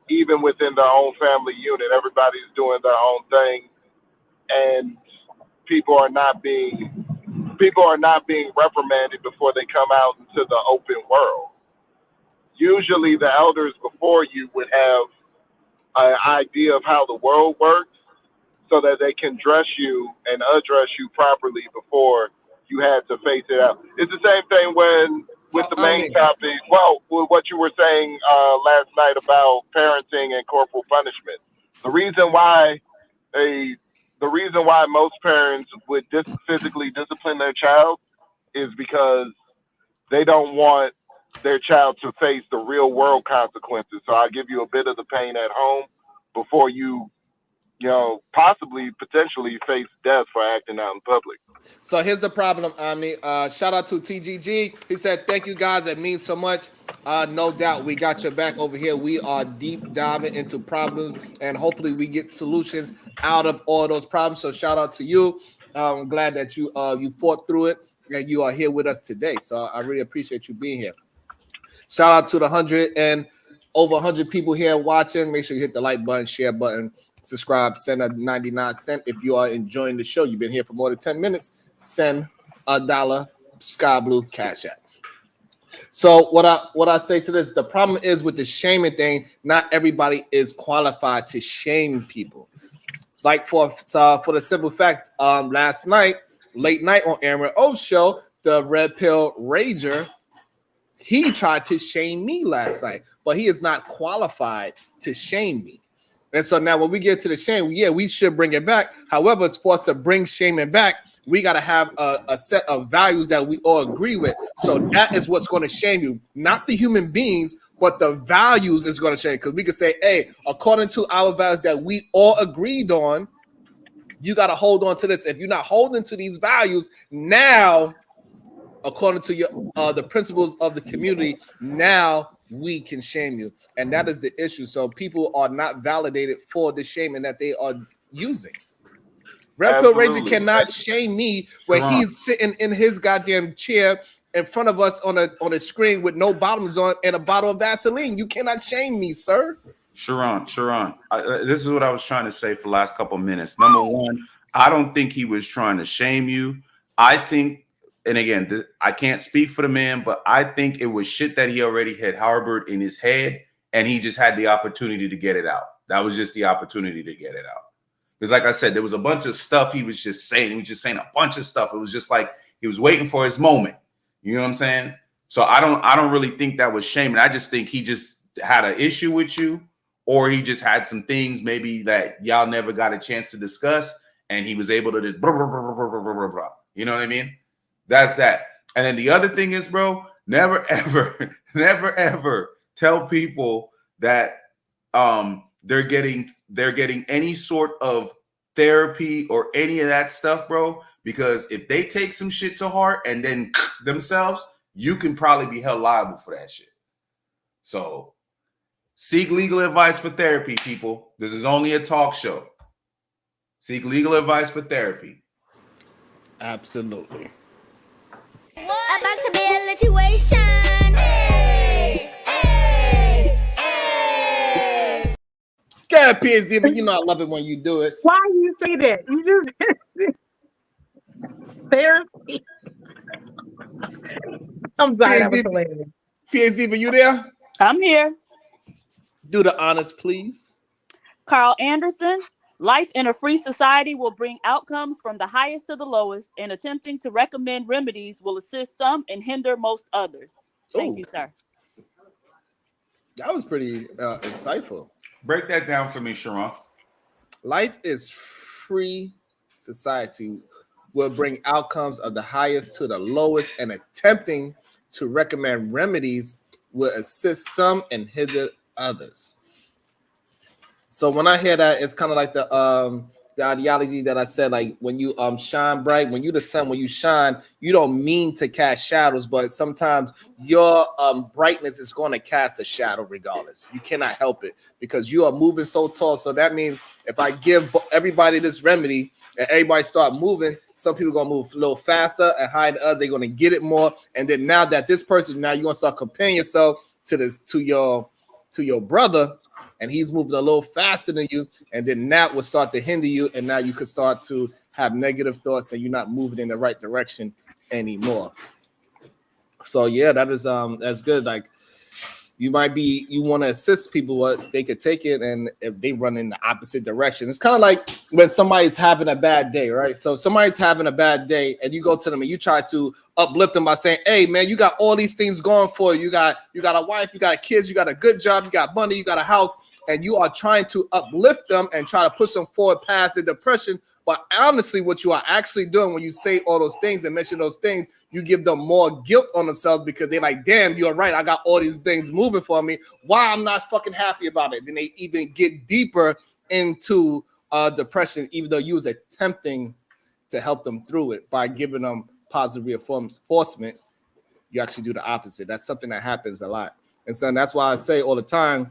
Even within their own family unit, everybody's doing their own thing, and people are not being reprimanded before they come out into the open world. Usually the elders before you would have an idea of how the world works so that they can dress you and address you properly before you had to face it out. It's the same thing with the main topic, with what you were saying last night about parenting and corporal punishment. The reason why most parents would physically discipline their child is because they don't want their child to face the real world consequences. So I give you a bit of the pain at home before you potentially face death for acting out in public. So here's the problem, Omni. Shout out to TGG. He said, thank you guys. It means so much. No doubt we got your back over here. We are deep diving into problems, and hopefully we get solutions out of all those problems. So shout out to you. I'm glad that you fought through it and you are here with us today. So I really appreciate you being here. Shout out to the over 100 people here watching. Make sure you hit the like button, share button, subscribe, send a 99 cents. If you are enjoying the show, you've been here for more than 10 minutes, send $1 Sky Blue Cash App. So what I say to this, the problem is with the shaming thing, not everybody is qualified to shame people. Like for the simple fact, last night, late night on Aaron O's show, the Red Pill Rager, he tried to shame me last night, but he is not qualified to shame me. And so now when we get to the shame, yeah, we should bring it back. However, it's for us to bring shaming back, we got to have a set of values that we all agree with. So that is what's going to shame you, not the human beings, but the values is going to shame. Because we can say, hey, according to our values that we all agreed on, you got to hold on to this. If you're not holding to these values, now, according to your the principles of the community, now we can shame you. And that is the issue. So people are not validated for the shaming that they are using. Red Pill Ranger cannot shame me when he's sitting in his goddamn chair in front of us on a screen with no bottoms on and a bottle of Vaseline. You cannot shame me, sir. Sharon, this is what I was trying to say for the last couple of minutes. Number one, I don't think he was trying to shame you. I think, and again, I can't speak for the man, but I think it was shit that he already had harbored in his head, and he just had the opportunity to get it out. That was just the opportunity to get it out. Because like I said, there was a bunch of stuff he was just saying. He was just saying a bunch of stuff. It was just like he was waiting for his moment. You know what I'm saying? So I don't really think that was shaming. I just think he just had an issue with you, or he just had some things maybe that y'all never got a chance to discuss, and he was able to just blah, blah, blah, blah, blah, blah, blah, blah. You know what I mean? That's that. And then the other thing is, bro, never ever tell people that they're getting any sort of therapy or any of that stuff, bro, because if they take some shit to heart and then themselves, you can probably be held liable for that shit. So seek legal advice for therapy, people. This is only a talk show. Seek legal advice for therapy. Absolutely. About to be a situation. Hey, hey, hey. Go ahead, PSD, but you know I love it when you do it. Why do you say that? You just therapy. I'm sorry, that was hilarious. PSD, but you there? I'm here. Do the honors, please. Carl Anderson. Life in a free society will bring outcomes from the highest to the lowest, and attempting to recommend remedies will assist some and hinder most others. Thank you, sir. That was pretty insightful. Break that down for me, Sharon. Life is free society will bring outcomes of the highest to the lowest, and attempting to recommend remedies will assist some and hinder others. So when I hear that, it's kind of like the ideology that I said, like when you shine bright, when you the sun, when you shine, you don't mean to cast shadows, but sometimes your brightness is going to cast a shadow regardless. You cannot help it because you are moving so tall. So that means if I give everybody this remedy and everybody start moving, some people are going to move a little faster and higher than others. They're going to get it more. And then now that this person, now you're going to start comparing yourself to your brother, and he's moving a little faster than you, and then that will start to hinder you, and now you could start to have negative thoughts and you're not moving in the right direction anymore. So yeah, that is that's good. Like you want to assist people, but they could take it, and if they run in the opposite direction, it's kind of like when somebody's having a bad day, right? So somebody's having a bad day, and you go to them and you try to uplift them by saying, "Hey, man, you got all these things going for you. You got a wife, you got kids, you got a good job, you got money, you got a house," and you are trying to uplift them and try to push them forward past the depression. But honestly, what you are actually doing when you say all those things and mention those things, you give them more guilt on themselves because they're like, damn, you're right. I got all these things moving for me. Why I'm not fucking happy about it? Then they even get deeper into depression, even though you was attempting to help them through it by giving them positive reinforcement. You actually do the opposite. That's something that happens a lot. And so that's why I say all the time,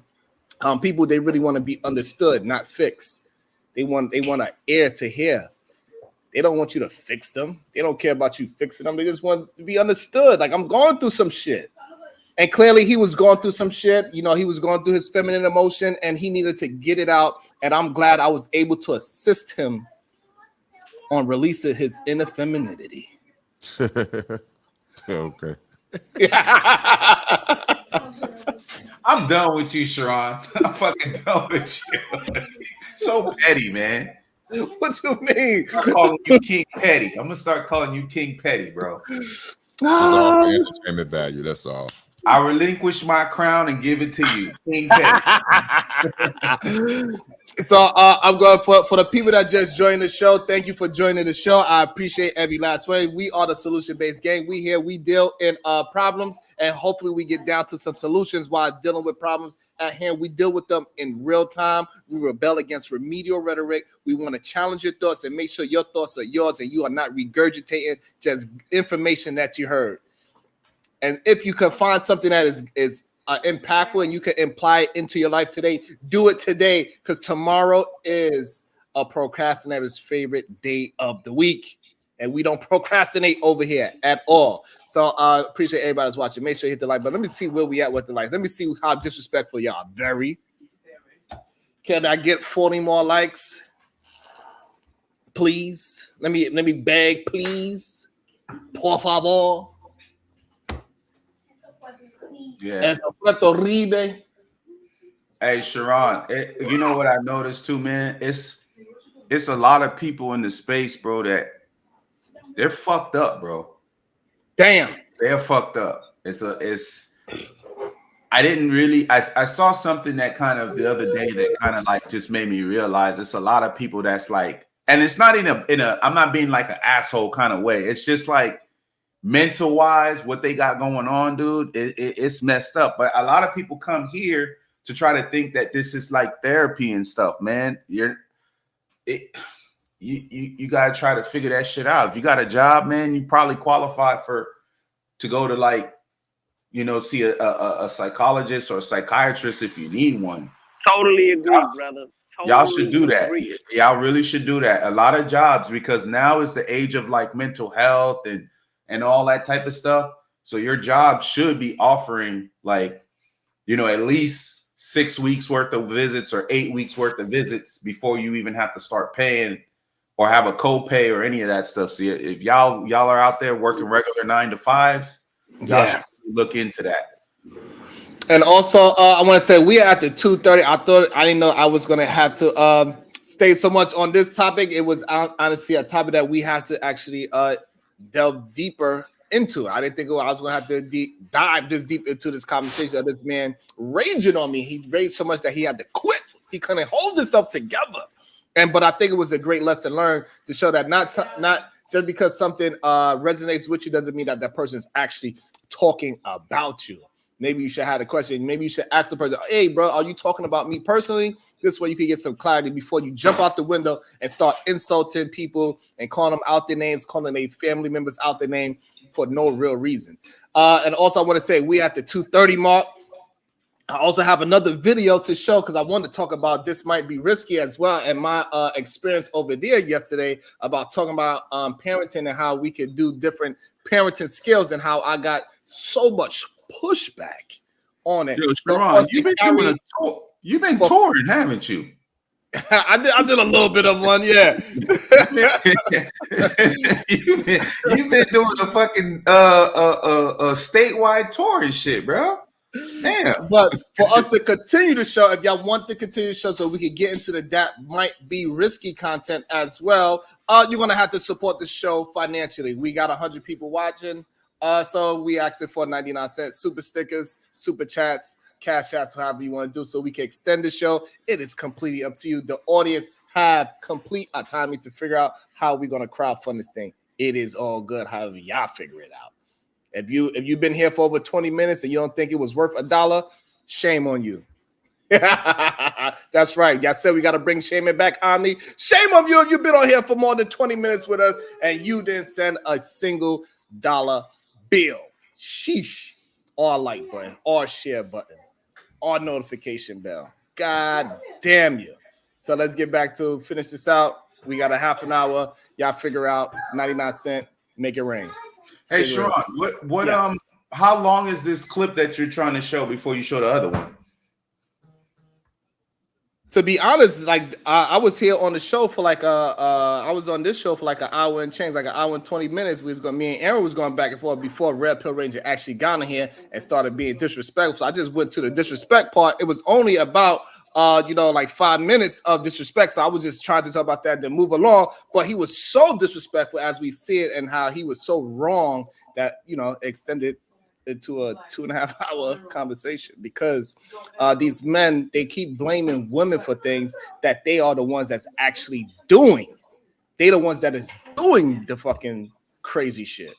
people, they really want to be understood, not fixed. They want an ear to hear. They don't want you to fix them. They don't care about you fixing them. They just want to be understood. Like, I'm going through some shit. And clearly he was going through some shit. You know, he was going through his feminine emotion and he needed to get it out. And I'm glad I was able to assist him on releasing his inner femininity. Okay. I'm done with you, Sharon. I'm fucking done with you. So petty, man. What you mean? I'm calling you King Petty. I'm gonna start calling you King Petty, bro. It's all for entertainment value. That's all. I relinquish my crown and give it to you, King Petty. So I'm going for the people that just joined the show. Thank you for joining the show. I appreciate every last one. We are the solution-based gang. We here, we deal in problems, and hopefully we get down to some solutions while dealing with problems at hand. We deal with them in real time. We rebel against remedial rhetoric. We want to challenge your thoughts and make sure your thoughts are yours and you are not regurgitating just information that you heard. And if you can find something that is impactful and you can imply it into your life today, do it today, because tomorrow is a procrastinator's favorite day of the week. And we don't procrastinate over here at all. So appreciate everybody that's watching. Make sure you hit the like button. Let me see where we at with the likes. Let me see how disrespectful y'all are. Very. Can I get 40 more likes? Please. Let me beg, please. Por favor. Yeah. Hey, Sharon, you know what I noticed too, man? It's a lot of people in the space, bro, that they're fucked up, bro. Damn. They're fucked up. I saw something that kind of the other day that kind of like just made me realize it's a lot of people that's like, and it's not in a I'm not being like an asshole kind of way. It's just like mental wise, what they got going on, dude, it's messed up. But a lot of people come here to try to think that this is like therapy and stuff, man. You gotta try to figure that shit out. If you got a job, man, you probably qualify to go to like, see a psychologist or a psychiatrist if you need one. Totally agree, brother. Y'all should do that. Y'all really should do that. A lot of jobs, because now is the age of like mental health and all that type of stuff. So your job should be offering like, at least 6 weeks worth of visits or 8 weeks worth of visits before you even have to start paying or have a copay or any of that stuff. So if y'all are out there working regular 9 to 5s, y'all should look into that. And also, I want to say we are at the 2:30. I didn't know I was going to have to stay so much on this topic. It was honestly a topic that we had to actually delve deeper into. I didn't think I was going to have to dive this deep into this conversation of this man raging on me. He raged so much that he had to quit. He couldn't hold himself together. But I think it was a great lesson learned to show that not just because something resonates with you doesn't mean that that person is actually talking about you. Maybe you should have a question. Maybe you should ask the person, hey, bro, are you talking about me personally? This way you can get some clarity before you jump out the window and start insulting people and calling them out their names, calling their family members out their name for no real reason. And also I want to say we at the 2:30 mark. I also have another video to show because I wanted to talk about this might be risky as well. And my experience over there yesterday about talking about parenting and how we could do different parenting skills and how I got so much pushback on it. Yo, Sharon, you've been touring, haven't you? I did a little bit of one, yeah. you've been doing a fucking statewide tour and shit, bro. Damn. But for us to continue the show, if y'all want to continue the show so we can get into that might be risky content as well, you're gonna have to support the show financially. We got 100 people watching. So we asking for 99 cents, super stickers, super chats, cash chats, however you want to do, so we can extend the show. It is completely up to you. The audience have complete autonomy to figure out how we're gonna crowdfund this thing. It is all good, however y'all figure it out. If you've been here for over 20 minutes and you don't think it was worth $1, shame on you. That's right. Y'all said we got to bring Shaman back on me. Shame on you if you've been on here for more than 20 minutes with us and you didn't send a single dollar bill. Sheesh. Or like button, or share button, or notification bell. God damn you. So let's get back to finish this out. We got a half an hour. Y'all figure out 99 cents, make it rain. Hey, Sharon, how long is this clip that you're trying to show before you show the other one? To be honest, like I was here on the show for like I was on this show for like an hour and change, like an hour and 20 minutes. Me and Aaron was going back and forth before Red Pill Ranger actually got in here and started being disrespectful. So I just went to the disrespect part. It was only about like 5 minutes of disrespect. So I was just trying to talk about that, then move along. But he was so disrespectful as we see it, and how he was so wrong that extended into a 2.5 hour conversation because these men, they keep blaming women for things that they are the ones that's actually doing. They the ones that is doing the fucking crazy shit.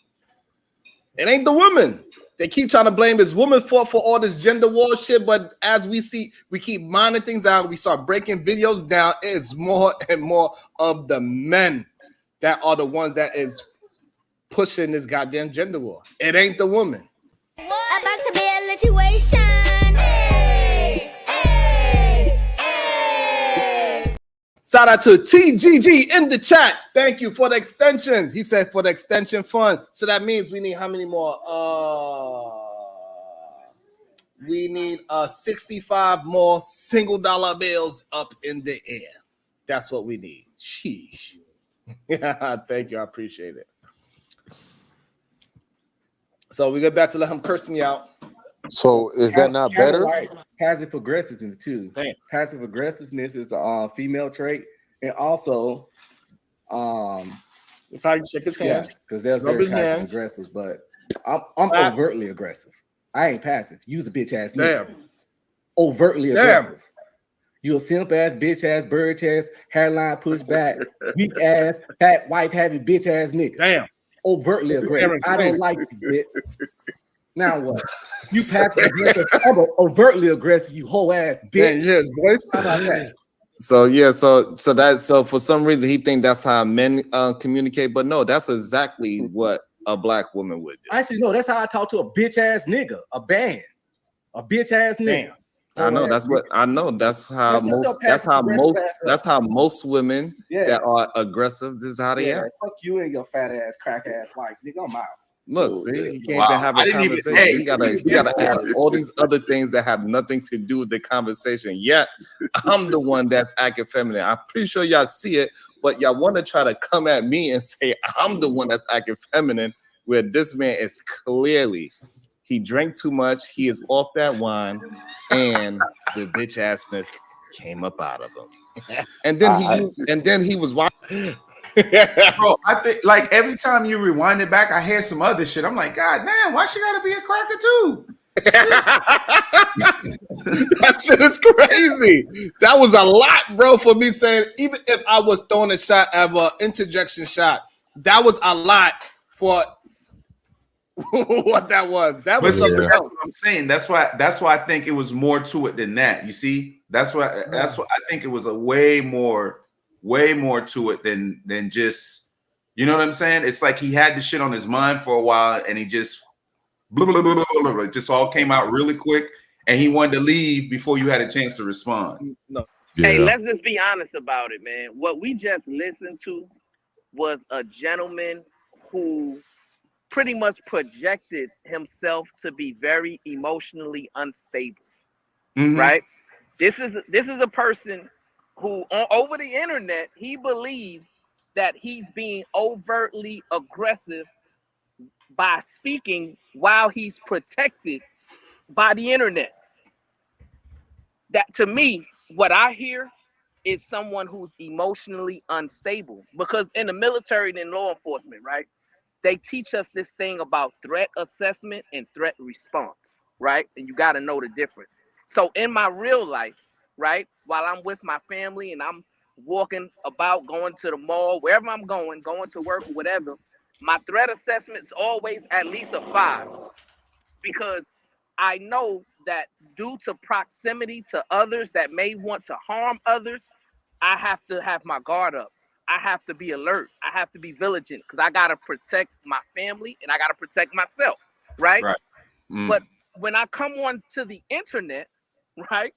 It ain't the women. They keep trying to blame this woman for all this gender war shit, but as we see, we keep minding things out. We start breaking videos down. It's more and more of the men that are the ones that is pushing this goddamn gender war. It ain't the woman. About to be a situation. Hey, hey, hey. Shout out to TGG in the chat. Thank you for the extension. He said for the extension fund. So that means we need how many more? We need 65 more single dollar bills up in the air. That's what we need. Sheesh. Yeah, thank you. I appreciate it. So we get back to let him curse me out. So is that not better? Like passive aggressiveness too. Damn. Passive aggressiveness is a female trait, and also, if I shake his hands, because they're very passive aggressive. But I'm overtly aggressive. I ain't passive. Use a bitch ass nigga. Damn. Overtly aggressive. You a simp ass, bitch ass, bird ass, hairline pushed back, weak ass, fat wife having bitch ass nigga. Damn. Overtly aggressive. I don't like you, bitch. Now what? You passive aggressive. I'm overtly aggressive. You whole ass bitch. Yeah, voice. How about that? So for some reason he think that's how men communicate, but no, that's exactly what a black woman would do. Actually, no, that's how I talk to a bitch ass nigga, a bitch ass nigga. I know that's what I know. That's how most women that are aggressive. This is how they act. Fuck you and your fat ass, crack ass wife, nigga. I'm out. Look, see, he can't even have a conversation. He gotta add all these other things that have nothing to do with the conversation. Yet I'm the one that's acting feminine. I'm pretty sure y'all see it, but y'all want to try to come at me and say I'm the one that's acting feminine, where this man is clearly he drank too much. He is off that wine, and the bitch assness came up out of him. And then he was watching. Bro, I think like every time you rewind it back, I hear some other shit. I'm like, God damn, why she gotta be a cracker too? That shit is crazy. That was a lot, bro, for me saying, even if I was throwing a shot of an interjection shot, that was a lot for what that was. That was something else. That's what I'm saying. That's why I think it was more to it than that. You see, that's what I think it was a way more to it than just, you know what I'm saying? It's like he had the shit on his mind for a while and he just blah, blah, blah, blah, blah, blah, it just all came out really quick and he wanted to leave before you had a chance to respond. No. Yeah. Hey, let's just be honest about it, man. What we just listened to was a gentleman who pretty much projected himself to be very emotionally unstable. Mm-hmm. Right? This is a person who over the internet, he believes that he's being overtly aggressive by speaking while he's protected by the internet. That, to me, what I hear is someone who's emotionally unstable, because in the military and in law enforcement, right, they teach us this thing about threat assessment and threat response, right? And you got to know the difference. So in my real life, right, while I'm with my family and I'm walking about, going to the mall, wherever I'm going to work or whatever, my threat assessment is always at least a 5, because I know that due to proximity to others that may want to harm others, I have to have my guard up. I have to be alert. I have to be vigilant, because I got to protect my family and I got to protect myself, right? But when I come on to the internet, right,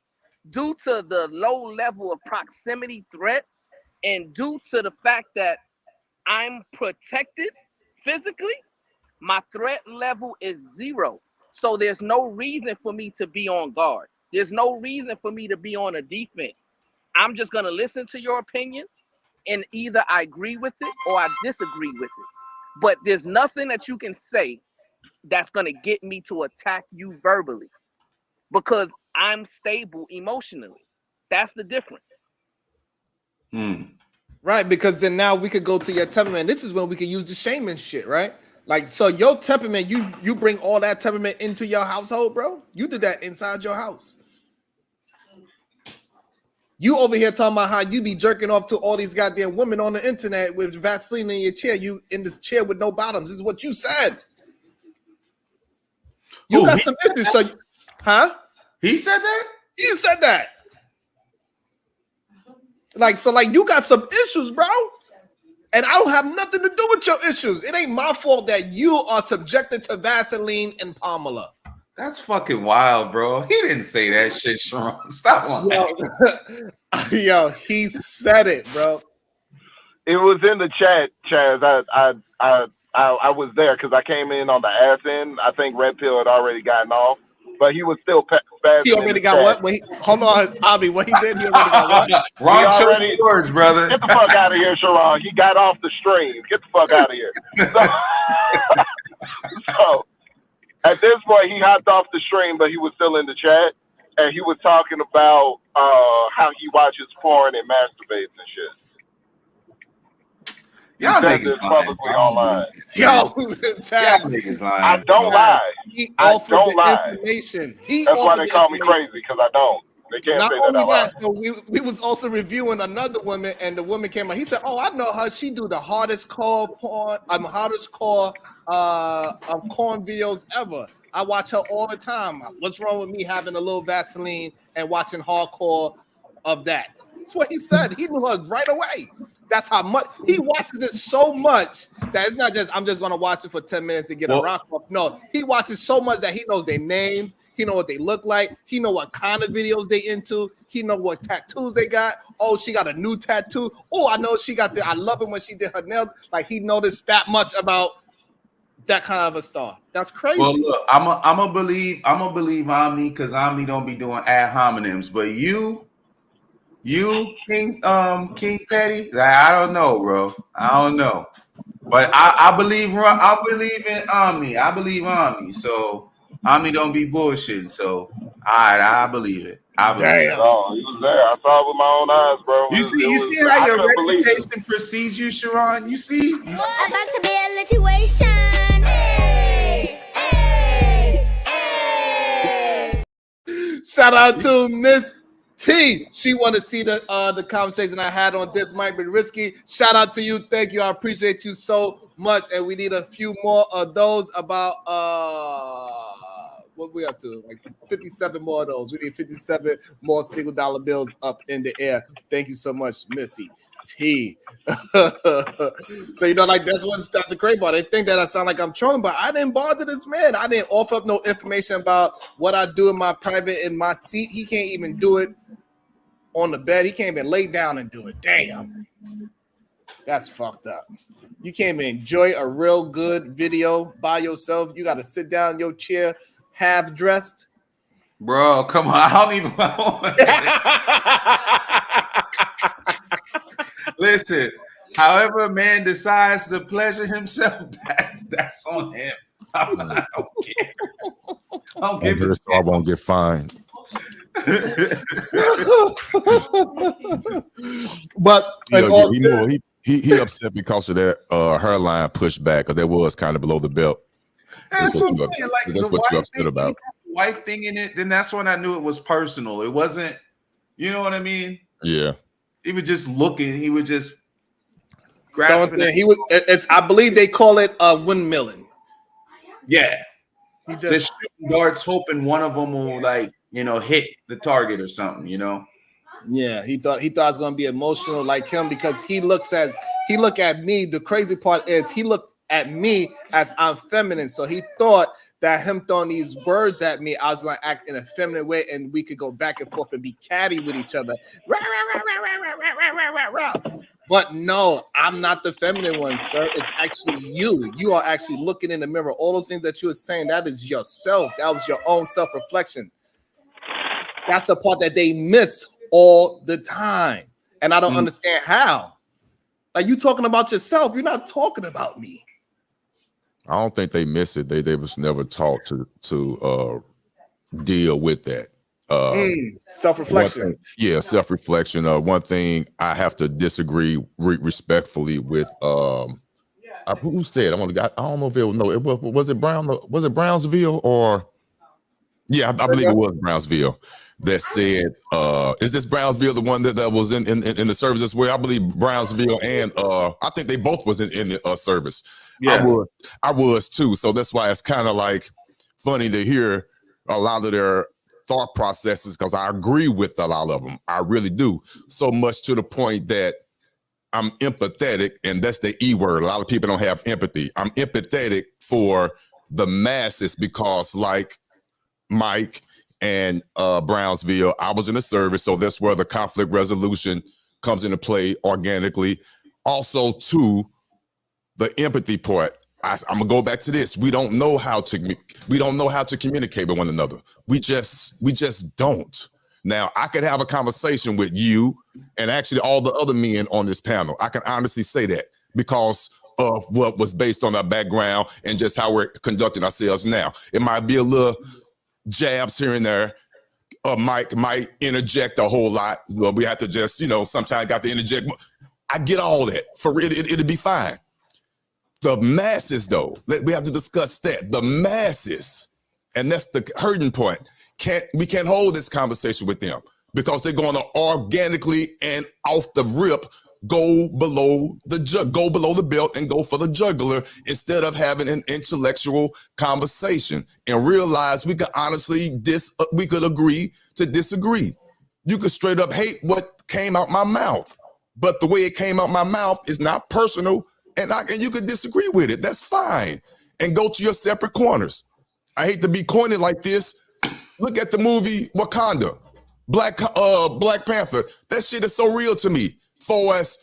due to the low level of proximity threat and due to the fact that I'm protected physically, my threat level is 0. So there's no reason for me to be on guard. There's no reason for me to be on a defense. I'm just going to listen to your opinion, and either I agree with it or I disagree with it. But there's nothing that you can say that's going to get me to attack you verbally, because I'm stable emotionally. That's the difference. Right, because then now we could go to your temperament. This is when we can use the shaman shit, right? Like, so your temperament, you bring all that temperament into your household, bro. You did that inside your house. You over here talking about how you be jerking off to all these goddamn women on the internet with Vaseline in your chair. You in this chair with no bottoms. This is what you said. You got some issues, so huh? He said that? He said that. Like, so like you got some issues, bro. And I don't have nothing to do with your issues. It ain't my fault that you are subjected to Vaseline and Pamela. That's fucking wild, bro. He didn't say that shit, Sharon. Stop on that. Yo, he said it, bro. It was in the chat, Chaz. I was there because I came in on the ass end. I think Red Pill had already gotten off, but he was still spazzing. He already got what? Wait, hold on, Abby. What he did? He already got what? Wrong choice of words, brother. Get the fuck out of here, Sharon. He got off the stream. Get the fuck out of here. So at this point, he hopped off the stream, but he was still in the chat, and he was talking about how he watches porn and masturbates and shit. Y'all niggas publicly online. Yo, Chaz, niggas lying. I don't lie. I don't lie. Information. That's why they call me crazy, because I don't. They can't Not say only that out that, loud. so we was also reviewing another woman, and the woman came out. He said, "Oh, I know her. She do the hardest core porn. Hardest core corn videos ever. I watch her all the time. What's wrong with me having a little Vaseline and watching hardcore of that?" That's what he said. He knew her right away. That's how much he watches it so much that it's not just I'm just gonna watch it for 10 minutes and get a rock up. No, he watches so much that he knows their names, he know what they look like, he know what kind of videos they into, he know what tattoos they got. Oh, she got a new tattoo. Oh, I know she got I love it when she did her nails. Like he noticed that much about that kind of a star. That's crazy. Well, look, I'm a believe Omni because Omni don't be doing ad hominems, but you King Petty, like, I don't know, bro. I don't know, but I believe in Omni. I believe Omni. So Omni don't be bullshitting. So I believe it. I believe it. Oh, he was there. I saw it with my own eyes, bro. You see how your reputation precedes you, Sharon? You see? About to be a situation. Hey, hey, hey. Shout out to Miss T. She want to see the conversation I had on This Might Be Risky. Shout out to you. Thank you. I appreciate you so much. And we need a few more of those about what we up to? Like 57 more of those. We need 57 more single dollar bills up in the air. Thank you so much, Missy T. So like that's the great part. They think that I sound like I'm trolling, but I didn't bother this man. I didn't offer up no information about what I do in my private in my seat. He can't even do it on the bed. He can't even lay down and do it. Damn, that's fucked up. You can't even enjoy a real good video by yourself. You got to sit down in your chair, half dressed. Bro, come on. I don't even listen. However a man decides to pleasure himself, that's on him. I don't care. I don't give a so I won't get fined. But he upset because of that hairline pushback, because that was kind of below the belt. That's what I'm saying. Like that's what you're upset about. Wife thing in it, then that's when I knew it was personal. It wasn't, you know what I mean? Yeah. He was just looking. He was just grasping. I believe they call it windmilling. Yeah. He just the shooting darts, hoping one of them will hit the target or something. Yeah, he thought it was gonna be emotional like him because he look at me. The crazy part is he looked at me as I'm feminine, so he thought that him throwing these words at me, I was gonna act in a feminine way, and we could go back and forth and be catty with each other. But no, I'm not the feminine one, sir. It's actually you. You are actually looking in the mirror. All those things that you were saying, that is yourself. That was your own self-reflection. That's the part that they miss all the time. And I don't understand how. Like, you talking about yourself. You're not talking about me. I don't think they miss it. They was never taught to deal with that. Self-reflection. Self-reflection. One thing I have to disagree respectfully with who said? I don't know if it was no. Was it Brown? Was it Brownsville or? Yeah, I believe it was Brownsville that said. Is this Brownsville the one that was in the service as well? I believe Brownsville and I think they both was in the service. Yeah. I was too. So that's why it's kind of like funny to hear a lot of their thought processes, because I agree with a lot of them. I really do. So much to the point that I'm empathetic, and that's the E word. A lot of people don't have empathy. I'm empathetic for the masses because, like Mike and Brownsville, I was in the service, so that's where the conflict resolution comes into play organically. Also, too, the empathy part. I'm gonna go back to this. We don't know how to communicate with one another. We just don't. Now, I could have a conversation with you and actually all the other men on this panel. I can honestly say that because of what was based on our background and just how we're conducting ourselves now. It might be a little jabs here and there. Mike might interject a whole lot. Well, we have to just, sometimes got to interject. I get all that. For real, it'll be fine. The masses, though, we have to discuss that. The masses, and that's the hurting point. We can't hold this conversation with them because they're going to organically and off the rip go below the belt and go for the jugular instead of having an intellectual conversation and realize we could honestly we could agree to disagree. You could straight up hate what came out my mouth, but the way it came out my mouth is not personal, and you could disagree with it. That's fine, and go to your separate corners. I hate to be corny like this. Look at the movie Wakanda, Black Panther. That shit is so real to me. For us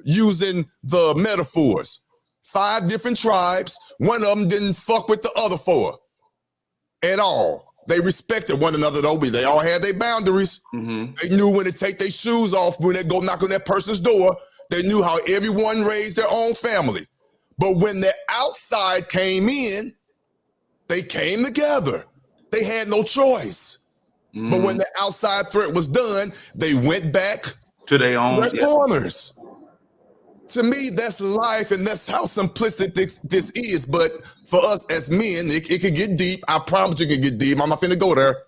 using the metaphors, 5 different tribes. One of them didn't fuck with the other 4 at all. They respected one another though. They all had their boundaries. Mm-hmm. They knew when to take their shoes off when they go knock on that person's door. They knew how everyone raised their own family. But when the outside came in, they came together. They had no choice. Mm-hmm. But when the outside threat was done, they went back to their own corners. To me, that's life, and that's how simplistic this is. But for us as men, it can get deep. I promise you can get deep. I'm not finna go there.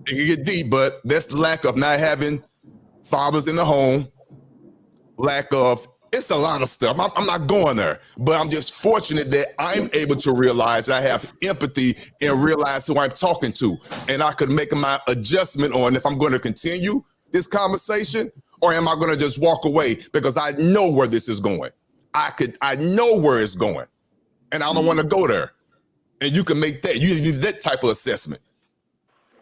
It can get deep, but that's the lack of not having fathers in the home. It's a lot of stuff. I'm not going there, but I'm just fortunate that I'm able to realize I have empathy and realize who I'm talking to. And I could make my adjustment on if I'm going to continue this conversation or am I going to just walk away because I know where this is going. I know where it's going and I don't want to go there. And you can make that. You need that type of assessment.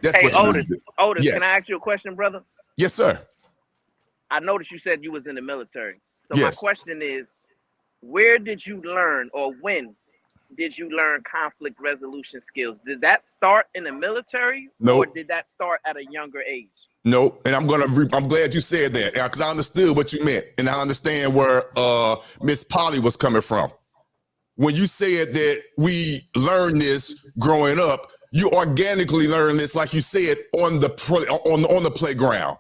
That's hey, what Otis, yes. Can I ask you a question, brother? Yes, sir. I noticed you said you was in the military. So yes. My question is, where did you learn or when did you learn conflict resolution skills? Did that start in the military or did that start at a younger age? No, and I'm glad you said that because I understood what you meant and I understand where Miss Polly was coming from. When you said that we learned this growing up, you organically learn this, like you said, on the playground.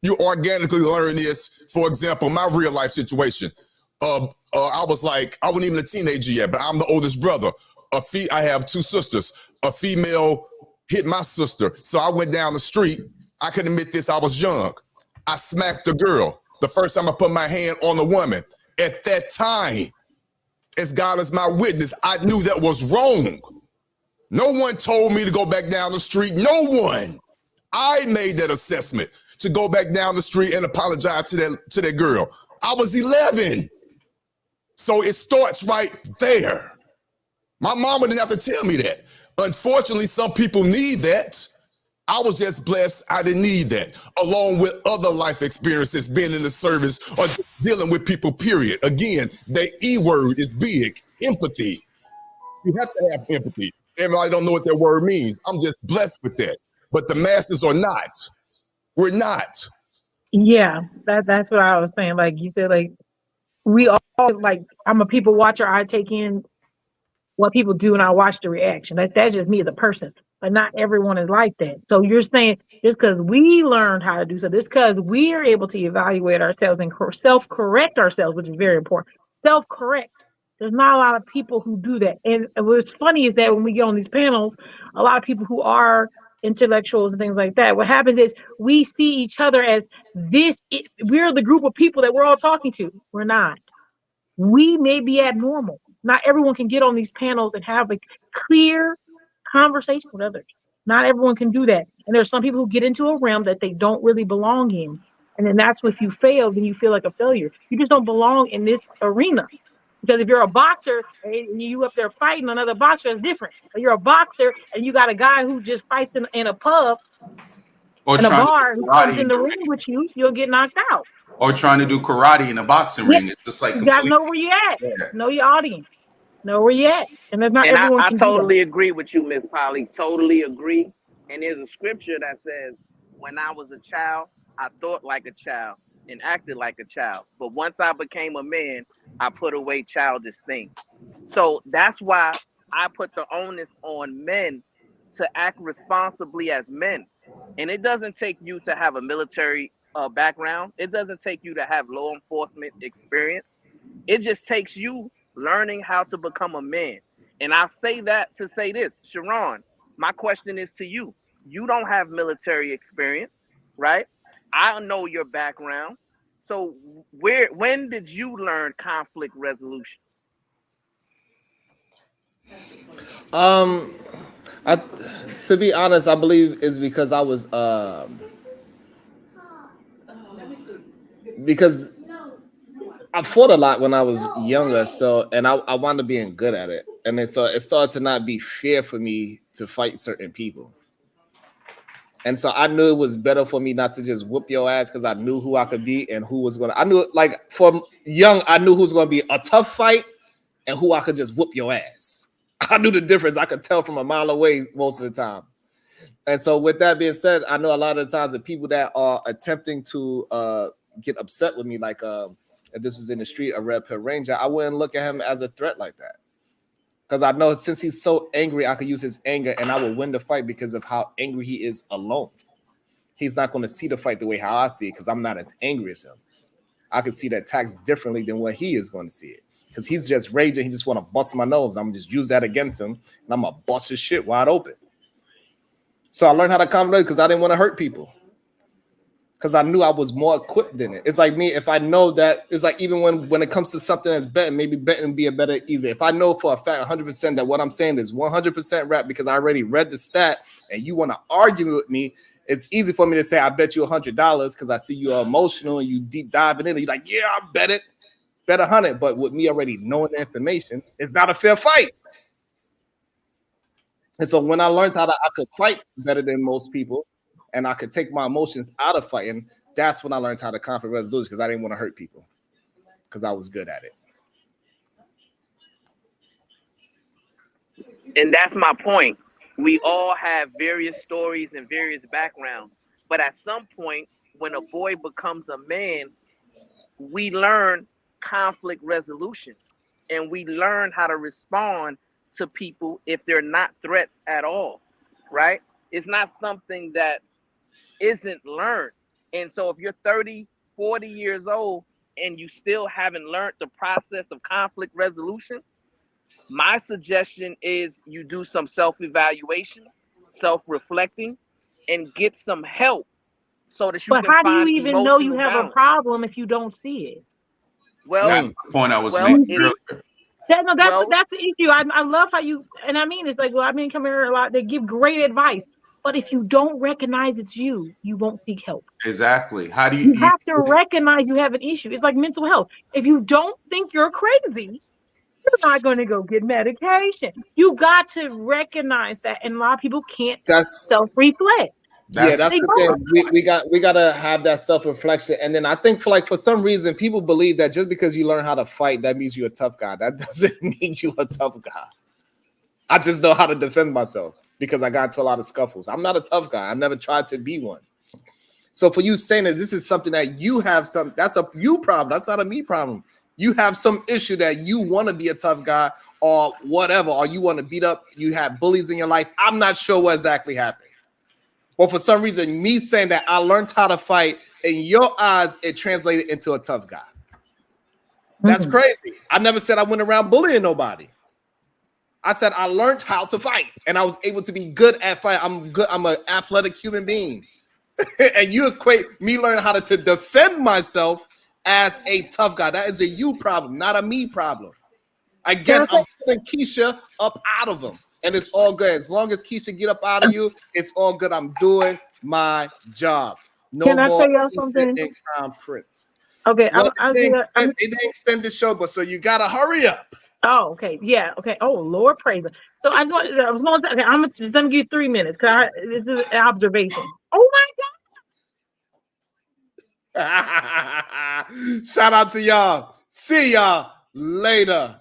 You organically learn this. For example, my real life situation. I wasn't even a teenager yet, but I'm the oldest brother. I have 2 sisters. A female hit my sister, so I went down the street. I can admit this, I was young. I smacked a girl. The first time I put my hand on a woman. At that time, as God is my witness, I knew that was wrong. No one told me to go back down the street. No one. I made that assessment to go back down the street and apologize to that girl. I was 11. So it starts right there. My mama didn't have to tell me that. Unfortunately, some people need that. I was just blessed I didn't need that, along with other life experiences, being in the service or dealing with people, period. Again, the E word is big, empathy. You have to have empathy. Everybody don't know what that word means. I'm just blessed with that. But the masses are not. We're not. Yeah, that's what I was saying. Like you said, like we all I'm a people watcher. I take in what people do and I watch the reaction. That's just me as a person. But not everyone is like that. So you're saying just because we learned how to do so, just because we are able to evaluate ourselves and self-correct ourselves, which is very important. Self-correct There's not a lot of people who do that. And what's funny is that when we get on these panels, a lot of people who are intellectuals and things like that, what happens is we see each other as we're the group of people that we're all talking to. We're not. We may be abnormal. Not everyone can get on these panels and have a clear conversation with others. Not everyone can do that. And there's some people who get into a realm that they don't really belong in. And then that's if you fail, then you feel like a failure. You just don't belong in this arena. Because if you're a boxer and you up there fighting another boxer, it's different. But you're a boxer and you got a guy who just fights in a pub, Or in a trying bar, to do who comes karate in the ring with you, you'll get knocked out. or trying to do karate in a boxing ring. It's just like You gotta completely. know where you're at. Know your audience. Know where you're at. And there's not And everyone I can do that. totally agree with you, Miss Polly. Totally agree. And there's a scripture that says, when I was a child, I thought like a child and acted like a child. But once I became a man, I put away childish things. So that's why I put the onus on men to act responsibly as men. And it doesn't take you to have a military background. It doesn't take you to have law enforcement experience. It just takes you learning how to become a man. And I say that to say this, Sharon, my question is to you. You don't have military experience, right? I know your background. So when did you learn conflict resolution? To be honest, I believe is because I was because I fought a lot when I was younger, so and I wound up being good at it, and then so it started to not be fair for me to fight certain people, and so I knew it was better for me not to just whoop your ass because I knew who I could be and who was gonna. I knew like from young, I knew who was gonna be a tough fight and who I could just whoop your ass. I knew the difference. I could tell from a mile away most of the time. And so with that being said, I know a lot of the times the people that are attempting to get upset with me, like if this was in the street, a Red Pill Ranger, I wouldn't look at him as a threat like that. Because I know since he's so angry, I could use his anger and I will win the fight because of how angry he is alone. He's not going to see the fight the way how I see it because I'm not as angry as him. I can see the attacks differently than what he is going to see it. Because he's just raging. He just want to bust my nose. I'm just use that against him. And I'm going to bust his shit wide open. So I learned how to calm down because I didn't want to hurt people. Because I knew I was more equipped than it. It's like me, if I know that, it's like even when it comes to something that's betting, maybe betting be a better easy. If I know for a fact 100% that what I'm saying is 100% rap because I already read the stat and you want to argue with me, it's easy for me to say, I bet you $100 because I see you are emotional and you deep diving in. And you're like, yeah, I bet it. Bet 100. But with me already knowing the information, it's not a fair fight. And so when I learned how I could fight better than most people and I could take my emotions out of fighting, that's when I learned how to conflict resolution because I didn't want to hurt people because I was good at it. And that's my point. We all have various stories and various backgrounds. But at some point, when a boy becomes a man, we learn conflict resolution and we learn how to respond to people if they're not threats at all, right? It's not something that isn't learned. And so if you're 30, 40 years old and you still haven't learned the process of conflict resolution, my suggestion is you do some self-evaluation, self-reflecting, and get some help so that you But can how do you find even know you emotional have balance. a problem if you don't see it? Well, That's the point I was well, making it's, earlier. That's the issue. I love how you, and I mean, it's like, well, I mean, come here a lot. They give great advice, but if you don't recognize it's you won't seek help. Exactly. How do You have to recognize you have an issue. It's like mental health. If you don't think you're crazy, you're not going to go get medication. You got to recognize that, and a lot of people can't self-reflect. That's They the don't. thing. We gotta have that self-reflection. And then I think for some reason people believe that just because you learn how to fight, that means you're a tough guy. That doesn't mean you're a tough guy. I just know how to defend myself because I got into a lot of scuffles. I'm not a tough guy. I never tried to be one. So for you saying that this is something that you have that's a you problem. That's not a me problem. You have some issue that you want to be a tough guy or whatever, or you want to beat up, you have bullies in your life. I'm not sure what exactly happened. But for some reason, me saying that I learned how to fight, in your eyes, it translated into a tough guy. That's crazy. I never said I went around bullying nobody. I said I learned how to fight, and I was able to be good at fight. I'm good. I'm an athletic human being, and you equate me learning how to defend myself as a tough guy. That is a you problem, not a me problem. Again, I'm pulling Keisha up out of him, and it's all good. As long as Keisha get up out of you, it's all good. I'm doing my job. No Can I more tell y'all something? Crown Prince. Okay, Well, it didn't extend the show, but so you gotta hurry up. Oh, okay, yeah, okay. Oh, Lord, praise it. So I was going to say, okay, I'm gonna let me give you 3 minutes because this is an observation. Oh my God! Shout out to y'all. See y'all later.